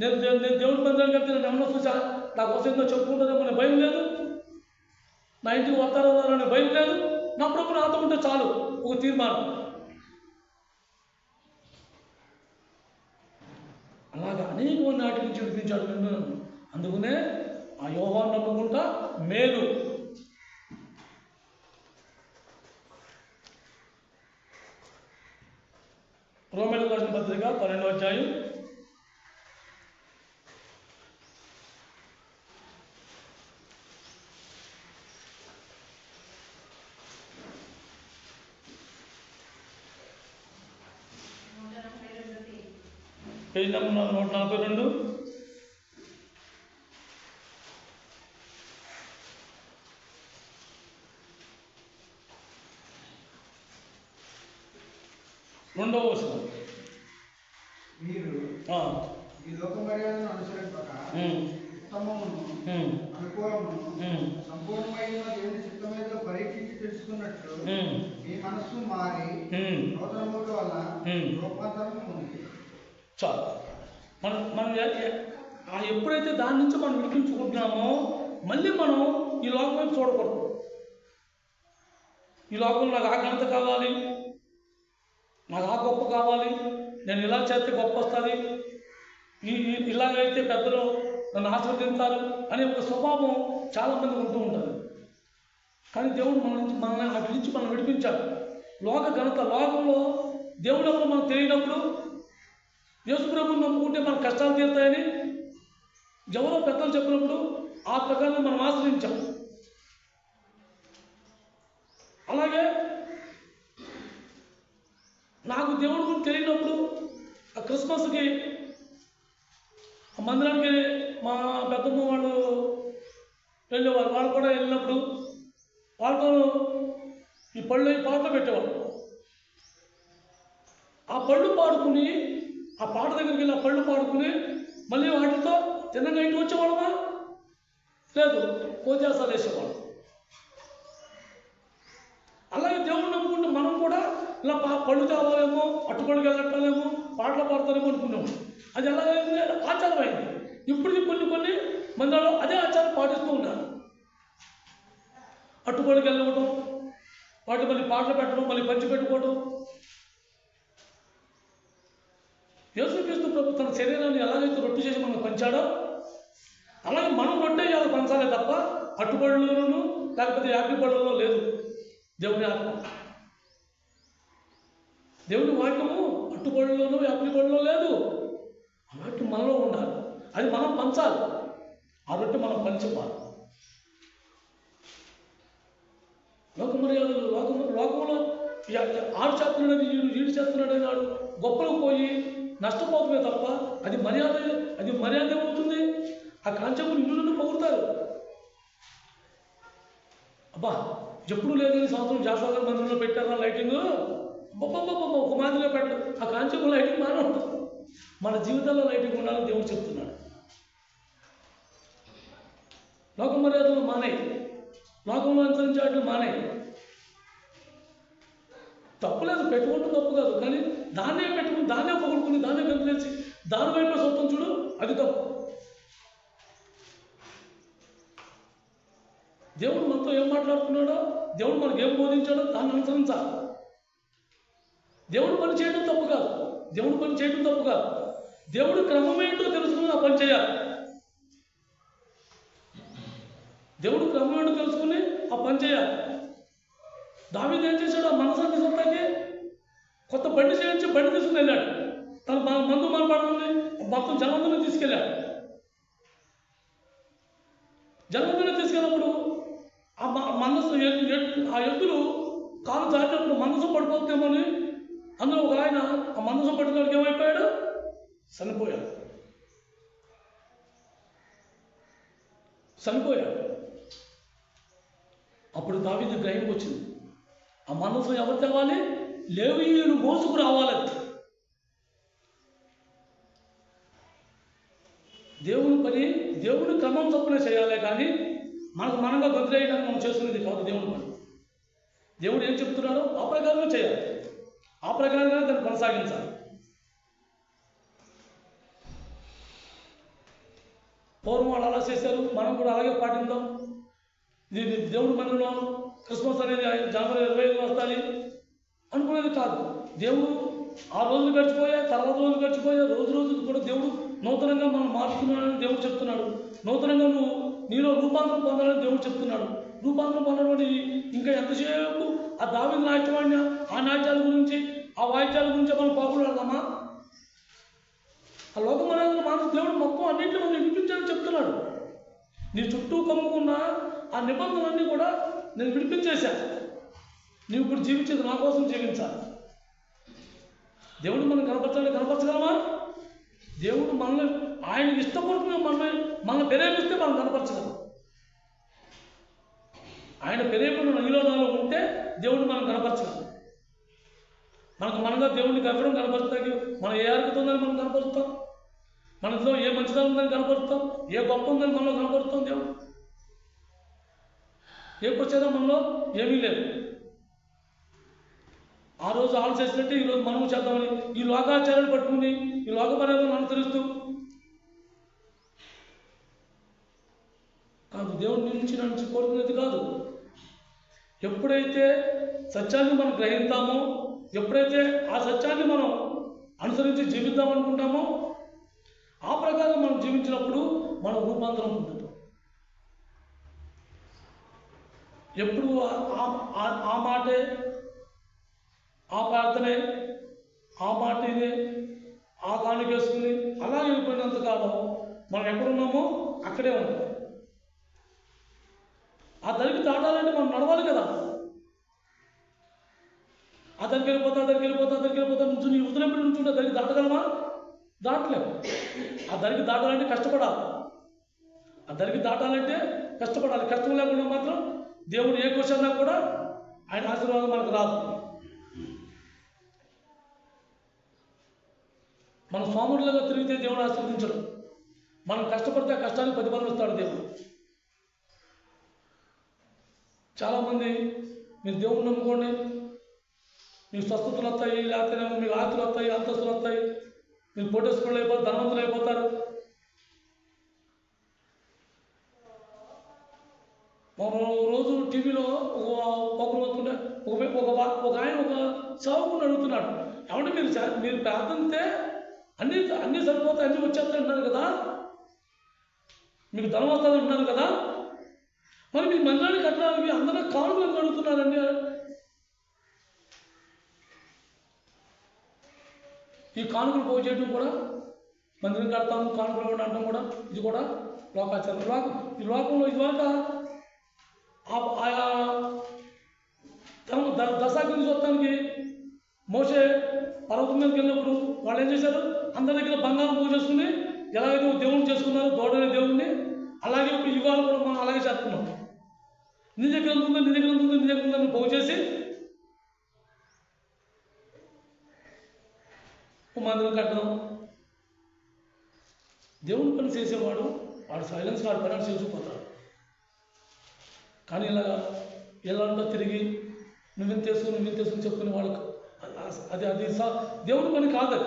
నేను దేవుడి మందిరానికి వెళ్తే నేను ఏమన్నా చూసా నా కోసం ఏదో చెప్పుకుంటారేమో అనే భయం లేదు. నా ఇంటికి వస్తారో అనే భయం లేదు. నా ప్రభు నాతో ఉంటే చాలు ఒక తీర్మానం. అలాగా అనేకమంది నాటి నుంచి విడిపించాడు నిన్ను. అందుకనే ఆ యోహాను నమ్ముకుంటా మేలు. రోమీయులకు రాసిన పత్రిక 12వ అధ్యాయం 142. 2వ వచనం. మీరు ఈ లోక మర్యాదను అనుసరింపక ఉత్తమమును అనుకూలమును సంపూర్ణమైన దేవుని చిత్తమేదో పరీక్షించి తెలుసుకున్నట్లు మీ మనస్సు మారి నూతనముల వల్ల రూపాంతరం పొంది. చాలు. మనం ఎప్పుడైతే దాని నుంచి మనం విడిపించుకుంటున్నామో మళ్ళీ మనం ఈ లోకం వైపు చూడకూడదు. ఈ లోకంలో నాకు ఆ ఘనత కావాలి, నాకు ఆ గొప్ప కావాలి, నేను ఇలా చేస్తే గొప్ప వస్తుంది, ఇలాగైతే పెద్దలు నన్ను ఆశీర్వదించారు అనే ఒక స్వభావం చాలామంది ఉంటూ ఉంటుంది. కానీ దేవుడు మనల్ని ఆ నుంచి మనం విడిపించాడు. లోక ఘనత, లోకంలో దేవుడు ఎవరు మనకు తెలియనప్పుడు యేసుప్రభువుని నమ్ముకుంటే మన కష్టాలు తీరుతాయని ఎవరో పెద్దలు చెప్పినప్పుడు ఆ ప్రకారం మనం ఆశ్రయించాం. అలాగే నాకు దేవుడి గురించి తెలియనప్పుడు ఆ క్రిస్మస్కి మందిరానికి మా పెద్దమ్మ వాళ్ళు వెళ్ళేవారు. వాళ్ళు కూడా వెళ్ళినప్పుడు వాళ్ళతో ఈ పాటలు పెట్టేవాళ్ళు. ఆ పళ్ళు పాడుకుని ఆ పాట దగ్గరికి వెళ్ళి ఆ పళ్ళు పాడుకుని మళ్ళీ వాటితో తిన్నగా ఇంటికి వచ్చేవాళ్ళమా? లేదు, కోచేసాలు వేసేవాళ్ళు. అలాగే దేవుడు నమ్ముకుంటే మనం కూడా ఇలా పళ్ళు తేవాలేమో, అట్టుపళ్ళకి వెళ్ళట్టాలేమో, పాటలు పాడతారేమో అనుకున్నాము. అది ఎలాగైంది? ఆచారం అయింది. ఇప్పుడు కొన్ని మందిలో అదే ఆచారం పాటిస్తూ ఉన్నారు. అట్టుపళ్ళకి వెళ్ళవటం, వాటి మళ్ళీ పాటలు పెట్టడం, మళ్ళీ పంచి పెట్టుకోవడం. యేసుక్రీస్తు ప్రభు తన శరీరాన్ని ఎలాగైతే రొట్టె చేసి మనకు పంచాడో అలాగే మనం రొట్టె ఇవాళ పంచాలే తప్ప అట్టుబడులను లేకపోతే యాభై పళ్ళలో లేదు. దేవుని ఆత్మ, దేవుని వాక్యము అట్టుబడుల్లోనూ యాభై పళ్ళలో లేదు. అలాంటి మనలో ఉండాలి. అది మనం పంచాలి. ఆ రొట్టె మనం పంచివ్వాలి. లోక మర్యాదలు లోకంలో ఆడు చేస్తున్నాడని ఈడు చేస్తున్నాడని ఆడు గొప్పలకు పోయి నష్టపోతుమే తప్ప అది మర్యాద ఏమవుతుంది? ఆ కాంచెప్పుడు ఇల్లు పొగుడతారు. అబ్బా ఎప్పుడు లేదని సంవత్సరం జాస్వాగర్ మందిరంలో పెట్టారా లైటింగ్, ఒక మాదిరిగా పెట్టరు. ఆ కాంచెప్పుడు లైటింగ్ బాగానే ఉంటుంది. మన జీవితాల్లో లైటింగ్ ఉండాలని దేవుడు చెప్తున్నాడు. లోక మర్యాదలు మానేయి, లోకంలో అనుసరించే వాటిని మానేయి. తప్పులేదు, పెట్టుకుంటూ తప్పు కాదు. కానీ దాన్నే పెట్టుకుని, దాన్నే పొగుడుకుని, దాన్నే గంతులేసి దాని వైపు సొంతం చూడు, అది తప్పు. దేవుడు మనతో ఏం మాట్లాడుతున్నాడో, దేవుడు మనకు ఏం బోధించాడో దాన్ని అనుసరించాలి. దేవుడు పని చేయడం తప్పు కాదు. దేవుడు క్రమం ఏంటో తెలుసుకుని ఆ పని చేయాలి. దేవుడు క్రమం ఏంటో తెలుసుకుని ఆ పని చేయాలి. దావీదు ఏం చేశాడు? ఆ మనసాన్ని సొంతకి కొత్త బండి చేయించి బండి తీసుకుని వెళ్ళాడు. తన మందు మనపడుతుంది మొత్తం జనందరినీ తీసుకెళ్ళాడు. జనందరినీ తీసుకెళ్ళినప్పుడు ఆ మనసు ఆ ఎద్దులు కాలు జారినప్పుడు మందసం పడిపోతుందేమోని అందులో ఒక ఆయన ఆ మందసం పట్టుకోవడానికి ఏమైపోయాడు? చనిపోయాడు. అప్పుడు దావీదు గ్రహింపు వచ్చింది. ఆ మందసం ఎవరు తేవాలి? లేవీయులు మోసుకు రావాలని. దేవుని పని దేవుని క్రమం చొప్పున చేయాలి. కానీ మనంగా గొంతులేయడానికి మనం చేసుకునేది కాదు దేవుని పని. దేవుడు ఏం చెప్తున్నాడో ఆ ప్రకారమే చేయాలి. ఆ ప్రకారంగానే దాన్ని కొనసాగించాలి. పూర్వం వాళ్ళు అలా చేశారు, మనం కూడా అలాగే పాటిద్దాం. ఇది దేవుడి మందిరంలో క్రిస్మస్ అనేది జనవరి 25 వస్తుంది అనుకునేది కాదు. దేవుడు ఆ రోజులు గడిచిపోయాయి, తర్వాత రోజులు గడిచిపోయాయి. రోజుకు కూడా దేవుడు నూతనంగా మనం మార్చుకున్నాడని దేవుడు చెప్తున్నాడు. నూతనంగా నీలో రూపాంతరం పొందాలని దేవుడు చెప్తున్నాడు. రూపాంతరం పొందడం ఇంకా ఎంతసేపు ఆ దావీదు నాట్యవాడిని ఆ నాట్యాల గురించి ఆ వాయిద్యాల గురించి మనం పాపులాడదామా? ఆ లోకమర్యాదలు మాత్రం దేవుడు మొత్తం అన్నింటినీ మనం విడిపించాలని చెప్తున్నాడు. నీ చుట్టూ కమ్ముకున్న ఆ నిబంధనలన్నీ కూడా నేను విడిపించేశాను. నీవు ఇప్పుడు జీవించేది నా కోసం జీవించాలి. దేవుడు మనం కనపరచగలమా? దేవుడు మనల్ని ఆయన ఇష్టపడుతున్న మనల్ని ప్రేరేపిస్తే మనం కనపరచగలం. ఆయన ప్రేరేపణ నీలో నాలో ఉంటే దేవుడు మనం కనపరచగలం. మనకు మనగా దేవుడిని గర్వం కనపరుస్తాకి మనం ఏ అర్హత ఉందని మనం కనపరుస్తాం, మనలో ఏ మంచిదనం ఉందని కనపరుస్తాం, ఏ గొప్ప ఉందని మనలో కనపరుస్తాం. దేవుడు ఏ వచ్చేదో మనలో ఏమీ లేదు. ఆ రోజు ఆలు చేసినట్టే ఈరోజు మనము చేద్దామని ఈ లోకాచారాన్ని పట్టుకుని ఈ లోక మర్యాదలను అనుసరిస్తూ కాదు. దేవుడి నుంచి కోరుకునేది కాదు. ఎప్పుడైతే సత్యాన్ని మనం గ్రహిస్తామో, ఎప్పుడైతే ఆ సత్యాన్ని మనం అనుసరించి జీవిద్దాం అనుకుంటామో, ఆ ప్రకారం మనం జీవించినప్పుడు మనం రూపాంతరం పొందుతాం. ఎప్పుడు ఆ మాటే, ఆ ప్రార్థనే, ఆ మాట ఇదే, ఆ కానుకేసుకుని అలా వెళ్ళిపోయినంత కాలం మనం ఎక్కడున్నామో అక్కడే ఉంటాం. ఆ దరికి దాటాలంటే మనం నడవాలి కదా. ఆ దరికి వెళ్ళిపోతా నుంచి నీ వదిలేపటి నుంచి ఉంటే దరికి దాటగలమా? దాటలేము. ఆ దరికి దాటాలంటే కష్టపడాలి. ఆ దరికి దాటాలంటే కష్టపడాలి. కష్టం లేకుండా మాత్రం దేవుడు ఏ క్వశ్చన్నా కూడా ఆయన ఆశీర్వాదం మనకు రాదు. మనం సోమరులుగా తిరిగితే దేవుడు ఆశీర్వదించడు. మనం కష్టపడితే ఆ కష్టానికి ప్రతిఫలం ఇస్తాడు దేవుడు. చాలామంది మీరు దేవుడిని నమ్ముకోండి, మీకు స్వస్థతలు వస్తాయి, లేకపోతే మీకు ఆస్తులు వస్తాయి, అంతస్తులు వస్తాయి, మీరు కోటేశ్వరులు అయిపోతారు, ధనవంతులు అయిపోతారు. మనం రోజు టీవీలో ఒకరు వస్తుంటే ఒక ఆయన ఒక సేవకుని అడుగుతున్నాడు, ఏమంటే మీరు ప్రార్థనిస్తే అన్నీ సరిపోతాయి, అన్నీ వచ్చేస్తాయి అంటున్నారు కదా, మీకు ధనం వస్తుంది అంటున్నారు కదా, మరి మీ మందిరాన్ని కట్టడానికి అందరూ కానుకలు అడుగుతున్నారండి. ఈ కానుకలు పోగు చేయడం కూడా, మందిరం కడతాము కానుకలు కూడా అంటాం కూడా, ఇది కూడా లోకాచారం. ఈ లోకంలో ఇదివరకు దశాగ్ని చూడటానికి మోసే పర్వతం మీదకి వెళ్ళినప్పుడు వాళ్ళు ఏం చేశారు, అందరి దగ్గర బంగారం పూజ చేసుకుని ఎలాగైతే దేవుడిని చేసుకున్నారు దోడనే దేవుడిని, అలాగే ఇప్పుడు యుగాలు కూడా మనం అలాగే చేస్తున్నాం. నీ దగ్గర ఉందని పూజ చేసి మందిరం కట్టడం. దేవుని పని చేసేవాడు వాడు సైలెన్స్ వాడు పని చేసుకుపోతాడు. కానీ ఇలాంటో తిరిగి నువ్వెంత చేసుకుని చెప్పుకునే వాళ్ళకు అది దేవుని పని కాదు.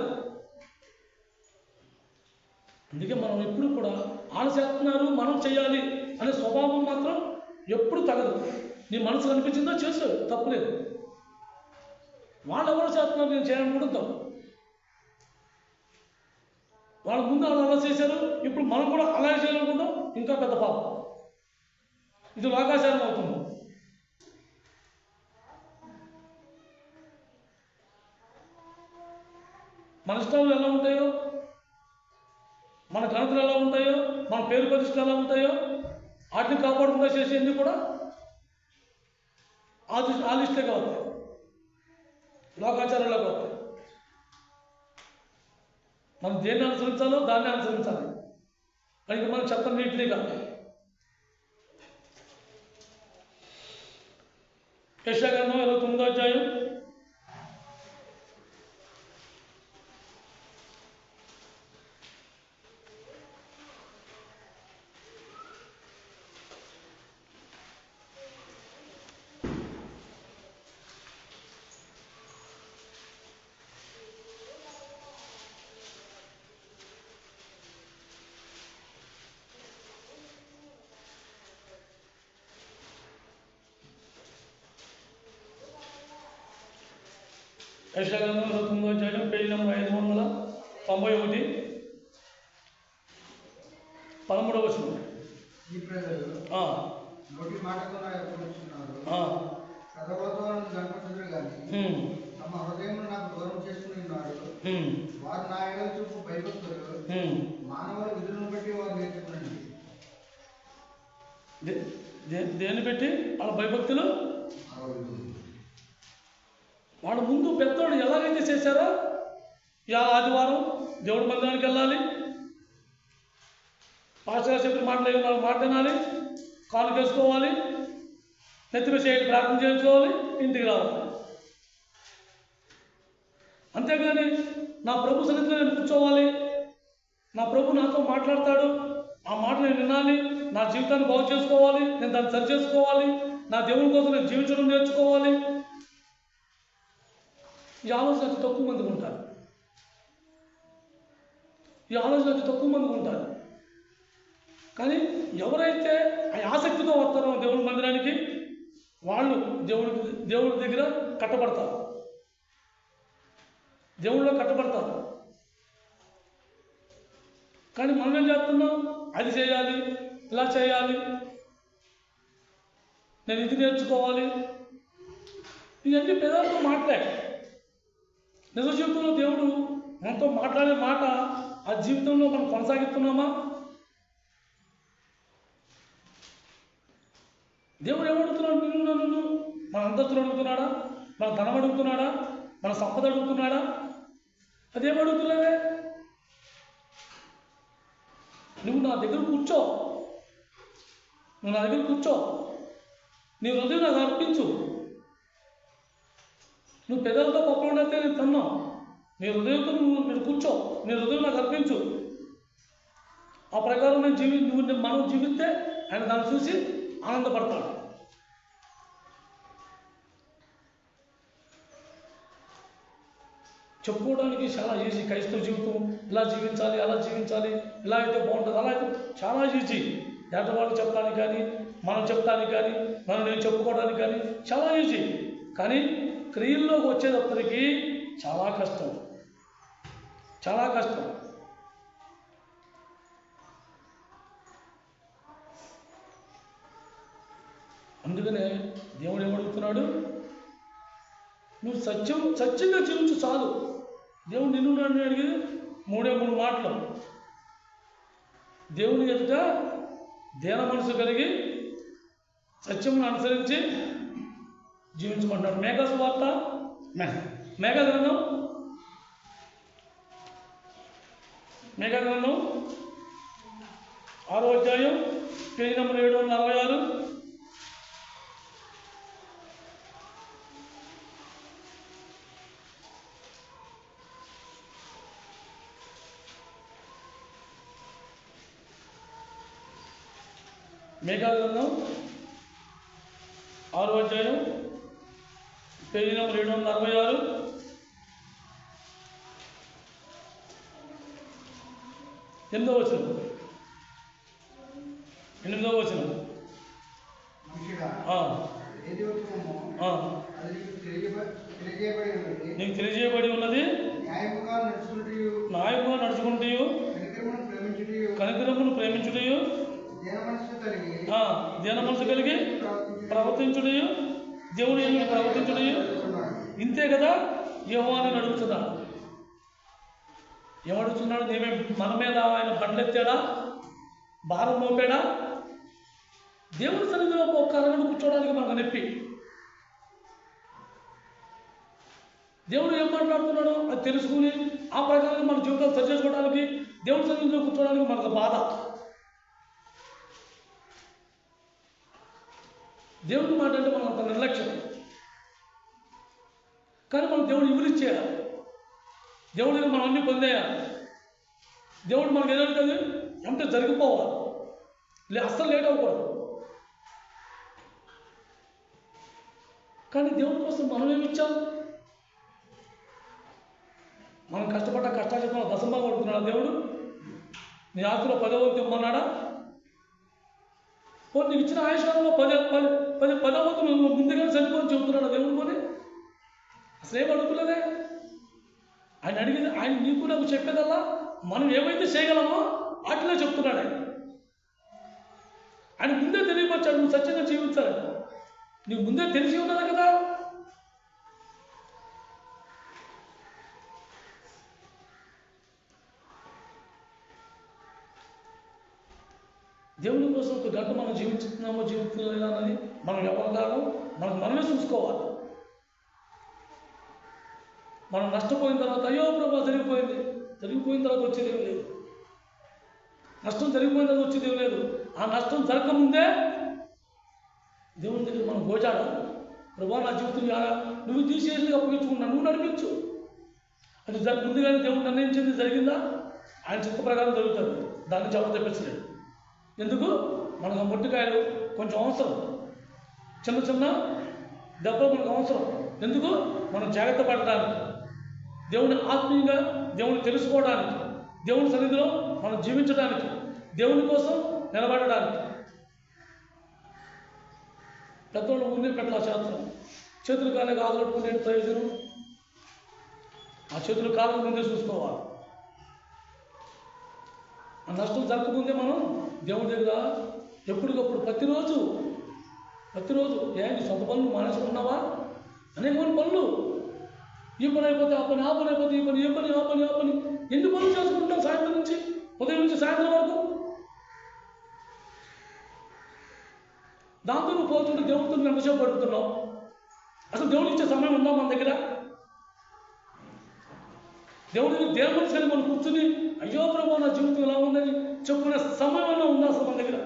అందుకే మనం ఎప్పుడు కూడా వాళ్ళు చేస్తున్నారు మనం చేయాలి అనే స్వభావం మాత్రం ఎప్పుడు తగదు. నీ మనసు అనిపించిందో చేస్తావు, తప్పులేదు. వాళ్ళు ఎవరో చేస్తున్నారు నేను చేయాలనుకుంటాం. వాళ్ళ ముందు వాళ్ళు అలా చేశారు, ఇప్పుడు మనం కూడా అలాగే చేయాలనుకుంటాం, ఇంకా పెద్ద పాపం. ఇది లోకాచారం అవుతుంది. మన ఇష్టాలు ఎలా ఉంటాయో, మన ఘనతలు ఎలా ఉంటాయో, మన పేరు ప్రతిష్టలు ఎలా ఉంటాయో వాటిని కాపాడకుండా చేసేది కూడా ఆ లిస్టులోకి వస్తాయి, లోకాచారంలోకి వస్తాయి. మనం దేన్ని అనుసరించాలో దాన్ని అనుసరించాలి. అయితే మనం చెప్తాం నీట్లీ కాదు. యెషయా-గ్రంథం 29వ అధ్యాయం 29వ అధ్యాయం పేజీ నెంబర్ 591 13వ వచనం. ఈ ప్రజలు నోటి మాటతో ఎప్పుడున్నారు, కథలతో కనపడుతున్నారు కానీ తమ హృదయం నాకు దూరం చేసుకుని ఉన్నారు. వారు నా ఏడవ చూపు భయభక్తులు, మానవుల విధులను బట్టి వారు నేర్చుకునండి. దేన్ని బట్టి వాళ్ళ భయభక్తులు? వాడు ముందు పెద్దోడు ఎలాగైతే చేశారో, ఆదివారం దేవుడి మందిరానికి వెళ్ళాలి, పాస్టర్ చెప్పిన మాటలు వాళ్ళు మాట వినాలి, కాలు కేసుకోవాలి, నెత్తిమీద చేయాలి, ప్రార్థన చేసుకోవాలి, ఇంటికి రావాలి. అంతేగాని నా ప్రభు సన్నిధిలో నేను కూర్చోవాలి, నా ప్రభు నాతో మాట్లాడతాడు, ఆ మాట నేను వినాలి, నా జీవితాన్ని బాగు చేసుకోవాలి, నేను దాన్ని సరి చేసుకోవాలి, నా దేవుని కోసం నేను జీవించడం నేర్చుకోవాలి, ఈ ఆలోచన అతి తక్కువ మందికి ఉంటారు. ఈ ఆలోచన అతి తక్కువ మందికి ఉంటారు. కానీ ఎవరైతే ఆ ఆసక్తితో వస్తారో దేవుని మందిరానికి, వాళ్ళు దేవుడి దగ్గర కట్టబడతారు, దేవుళ్ళలో కట్టబడతారు. కానీ మనం ఏం చేస్తున్నాం? అది చేయాలి, ఇలా చేయాలి, నేను ఇది నేర్చుకోవాలి, ఇవన్నీ పెదాలతో మాట్లాడే. నిజ జీవితంలో దేవుడు మనతో మాట్లాడే మాట ఆ జీవితంలో మనం కొనసాగిస్తున్నామా? దేవుడు ఏమడుగుతున్నాడు? నిన్ను మన అంతస్తులు అడుగుతున్నాడా? మన ధనం అడుగుతున్నాడా? మన సంపద అడుగుతున్నాడా? అదేమడుగుతులేదే. నువ్వు నా దగ్గర కూర్చో, నువ్వు నా దగ్గర కూర్చో, నీ హృదయం నాకు అర్పించు. నువ్వు పెద్దలతో పక్కనైతే నేను తన్నావు, నీ హృదయంతో మీరు కూర్చో, నీ హృదయం నాకు అర్పించు. ఆ ప్రకారం నువ్వు మనం జీవిస్తే ఆయన దాన్ని చూసి ఆనందపడతాడు. చెప్పుకోవడానికి చాలా ఈజీ. క్రైస్తవ జీవితం ఇలా జీవించాలి, అలా జీవించాలి, ఇలా అయితే బాగుంటుంది, అలా అయితే చాలా ఈజీ. ఎట వాళ్ళు చెప్పడానికి కానీ, మనం చెప్పడానికి కానీ, నేను చెప్పుకోవడానికి కానీ చాలా ఈజీ. కానీ క్రియల్లోకి వచ్చేటప్పటికీ చాలా కష్టం, చాలా కష్టం. అందుకనే దేవుడు ఏమడుగుతున్నాడు? నువ్వు సత్యంగా జీవించు చాలు. దేవుడు నిన్ను నన్ను అడిగి 3 మాటలు. దేవుని ఎదుట దేన మనసు కలిగి సత్యమును అనుసరించి జీవించమంటాడు. మేఘా సువార్త, మేఘా గ్రంథం 6వ అధ్యాయం పేజీ నెంబర్ 746. మేఘా గ్రంథం 6వ అధ్యాయం పేజీ నెంబర్ 746. 8వ వచనం. నీకు తెలియజేయబడి ఉన్నది, న్యాయముగా నడుచుకుంటూ కనికరమును ప్రేమించుటయు దేన మనసు కలిగి ప్రవర్తించుటయు దేవుని యందు ప్రవర్తించుటయు. ఇంతే కదా యెహోవాను అడుగుతున్నాడు. ఏమడుగుతున్నాడు? మన మీద ఆయన బండ్లెత్తాడా, భారం మోపాడా? దేవుని సన్నిధిలో ఒక్క అరగంట కూర్చోవడానికి మనకు నొప్పి. దేవుడు ఏం మాట్లాడుతున్నాడో అది తెలుసుకుని ఆ ప్రకారంగా మన జీవితాలు సరి చేసుకోవడానికి, దేవుని సన్నిధిలో కూర్చోవడానికి మనకు బాధ. దేవుని మాట అంటే మనం అంత నిర్లక్ష్యం. కానీ మనం దేవుడు వివరించేయాలి, దేవుడి దగ్గర మనం అన్నీ పొందేయాలి. దేవుడు మనకు ఏదైతే అంటే జరిగిపోవాలి, అస్సలు లేట్ అవ్వకూడదు. కానీ దేవుడి కోసం మనం ఏమిచ్చాం? మనం కష్టపడ్డ కష్టాచితం దశంభాగం కొడుతున్నాడా దేవుడు? నీ ఆకులో 10వ వంతు ఇమ్మన్నాడా? నీకు ఇచ్చిన ఆయుష్కాలంలో 10వ వంతు నువ్వు ముందుగానే చనిపోని చెబుతున్నాడా దేవుడు? కొని అసలు ఏం అడుగులేదే. ఆయన అడిగింది, ఆయన నీకు నాకు చెప్పేదల్లా మనం ఏమైతే చేయగలమో వాటిలో చెప్తున్నాడు. ఆయన ముందే తెలియపరిచాడు, నువ్వు సత్యంగా జీవించాలని. నీకు ముందే తెలిసి ఉన్నదా కదా. దేవుని కోసం ఒక గంట మనం జీవిస్తున్నామో జీవిస్తున్నామో అన్నది మనం ఎవరిదానో మనమే చూసుకోవాలి. మనం నష్టపోయిన తర్వాత అయ్యో ప్రభా జరిగిపోయిన తర్వాత వచ్చేది ఏం లేదు. నష్టం జరిగిపోయిన తర్వాత వచ్చేది ఏం లేదు. ఆ నష్టం జరగకముందే దేవుని దగ్గర మనం గోజాడాలి. ప్రభా నా జీవితం నువ్వు తీసేసిగా పోయించుకున్నా, నువ్వు నడిపించు. అది ముందుగానే దేవుడు నిర్ణయించింది జరిగిందా? ఆయన చిత్త ప్రకారం జరుగుతుంది. దాన్ని జవాబు తెప్పించలేదు. ఎందుకు? మనకు మొట్టికాయలు కొంచెం అవసరం, చిన్న చిన్న దెబ్బలు మనకు అవసరం. ఎందుకు? మనం జాగ్రత్త పడడానికి, దేవుని ఆత్మీయంగా దేవుని తెలుసుకోవడానికి, దేవుని సన్నిధిలో మనం జీవించడానికి, దేవుని కోసం నిలబడడానికి. పెద్దోళ్ళు ముందే పెట్టాల శాస్త్రం. చేతులు కాలేక ఆదరట్టుకుంటే ప్రయోజనం? ఆ చేతులు కాలం ముందే చూసుకోవాలి. ఆ నష్టం జరగకముందే మనం దేవుడి దగ్గర ఎప్పటికప్పుడు ప్రతిరోజు ఏంటి సొంత పనులు మానేసుకుంటున్నావా? అనేకమైన పనులు, ఈ పని అయిపోతే ఆ పని, ఆ పని అయిపోతే ఈ పని, ఏ పని ఆ పని, ఆ పని, ఎన్ని పనులు చేసుకుంటాం సాయంత్రం నుంచి, ఉదయం నుంచి సాయంత్రం వరకు. దాంతో నువ్వు పోతుంటే దేవుడితో నువ్వు ఎంతసేపు పడుతున్నావు? అసలు దేవుడికి ఇచ్చే సమయం ఉందా మన దగ్గర? దేవుడికి దేవుని సరి మనం కూర్చుని అయ్యో ప్రభు నా జీవితం ఎలా ఉందని చెప్పుకునే సమయం అన్నా ఉందా అసలు మన దగ్గర?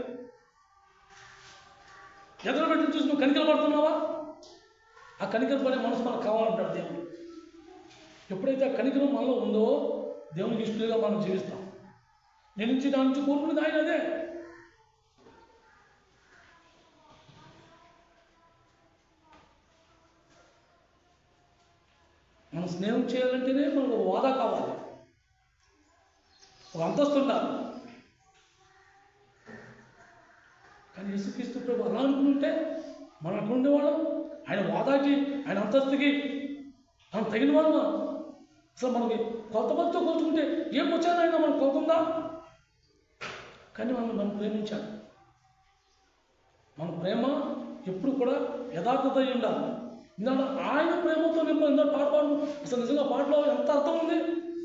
ఎదురు పెట్టి చూసి నువ్వు కనికలు పడుతున్నావా? ఆ కనికలు పడే మనసు మనకు కావాలంటాడు దేవుడు. ఎప్పుడైతే ఆ కనికరం మనలో ఉందో దేవునికి ఇష్టలుగా మనం జీవిస్తాం. నేను నుంచి దాని నుంచి కోరుకునేది ఆయన అదే. మనం స్నేహం చేయాలంటేనే మనకు ఒక వాదా కావాలి, ఒక అంతస్తు ఉండాలి. కానీ యేసుక్రీస్తు ప్రభు అలా అనుకుంటే మనం అక్కడ ఉండేవాళ్ళం. ఆయన వాదాకి, ఆయన అంతస్తుకి మనం తగిన వాళ్ళమా? అసలు మనకి కొంతమందితో కోరుకుంటే ఏం వచ్చాను ఆయన మనకు కోరుకుందా? కానీ మనం ప్రేమించాడు. మన ప్రేమ ఎప్పుడు కూడా యథార్థత అయి ఉండాలి. ఇందాక ఆయన ప్రేమతో నింప పాట పాడు. అసలు నిజంగా పాటలో ఎంత అర్థం ఉంది.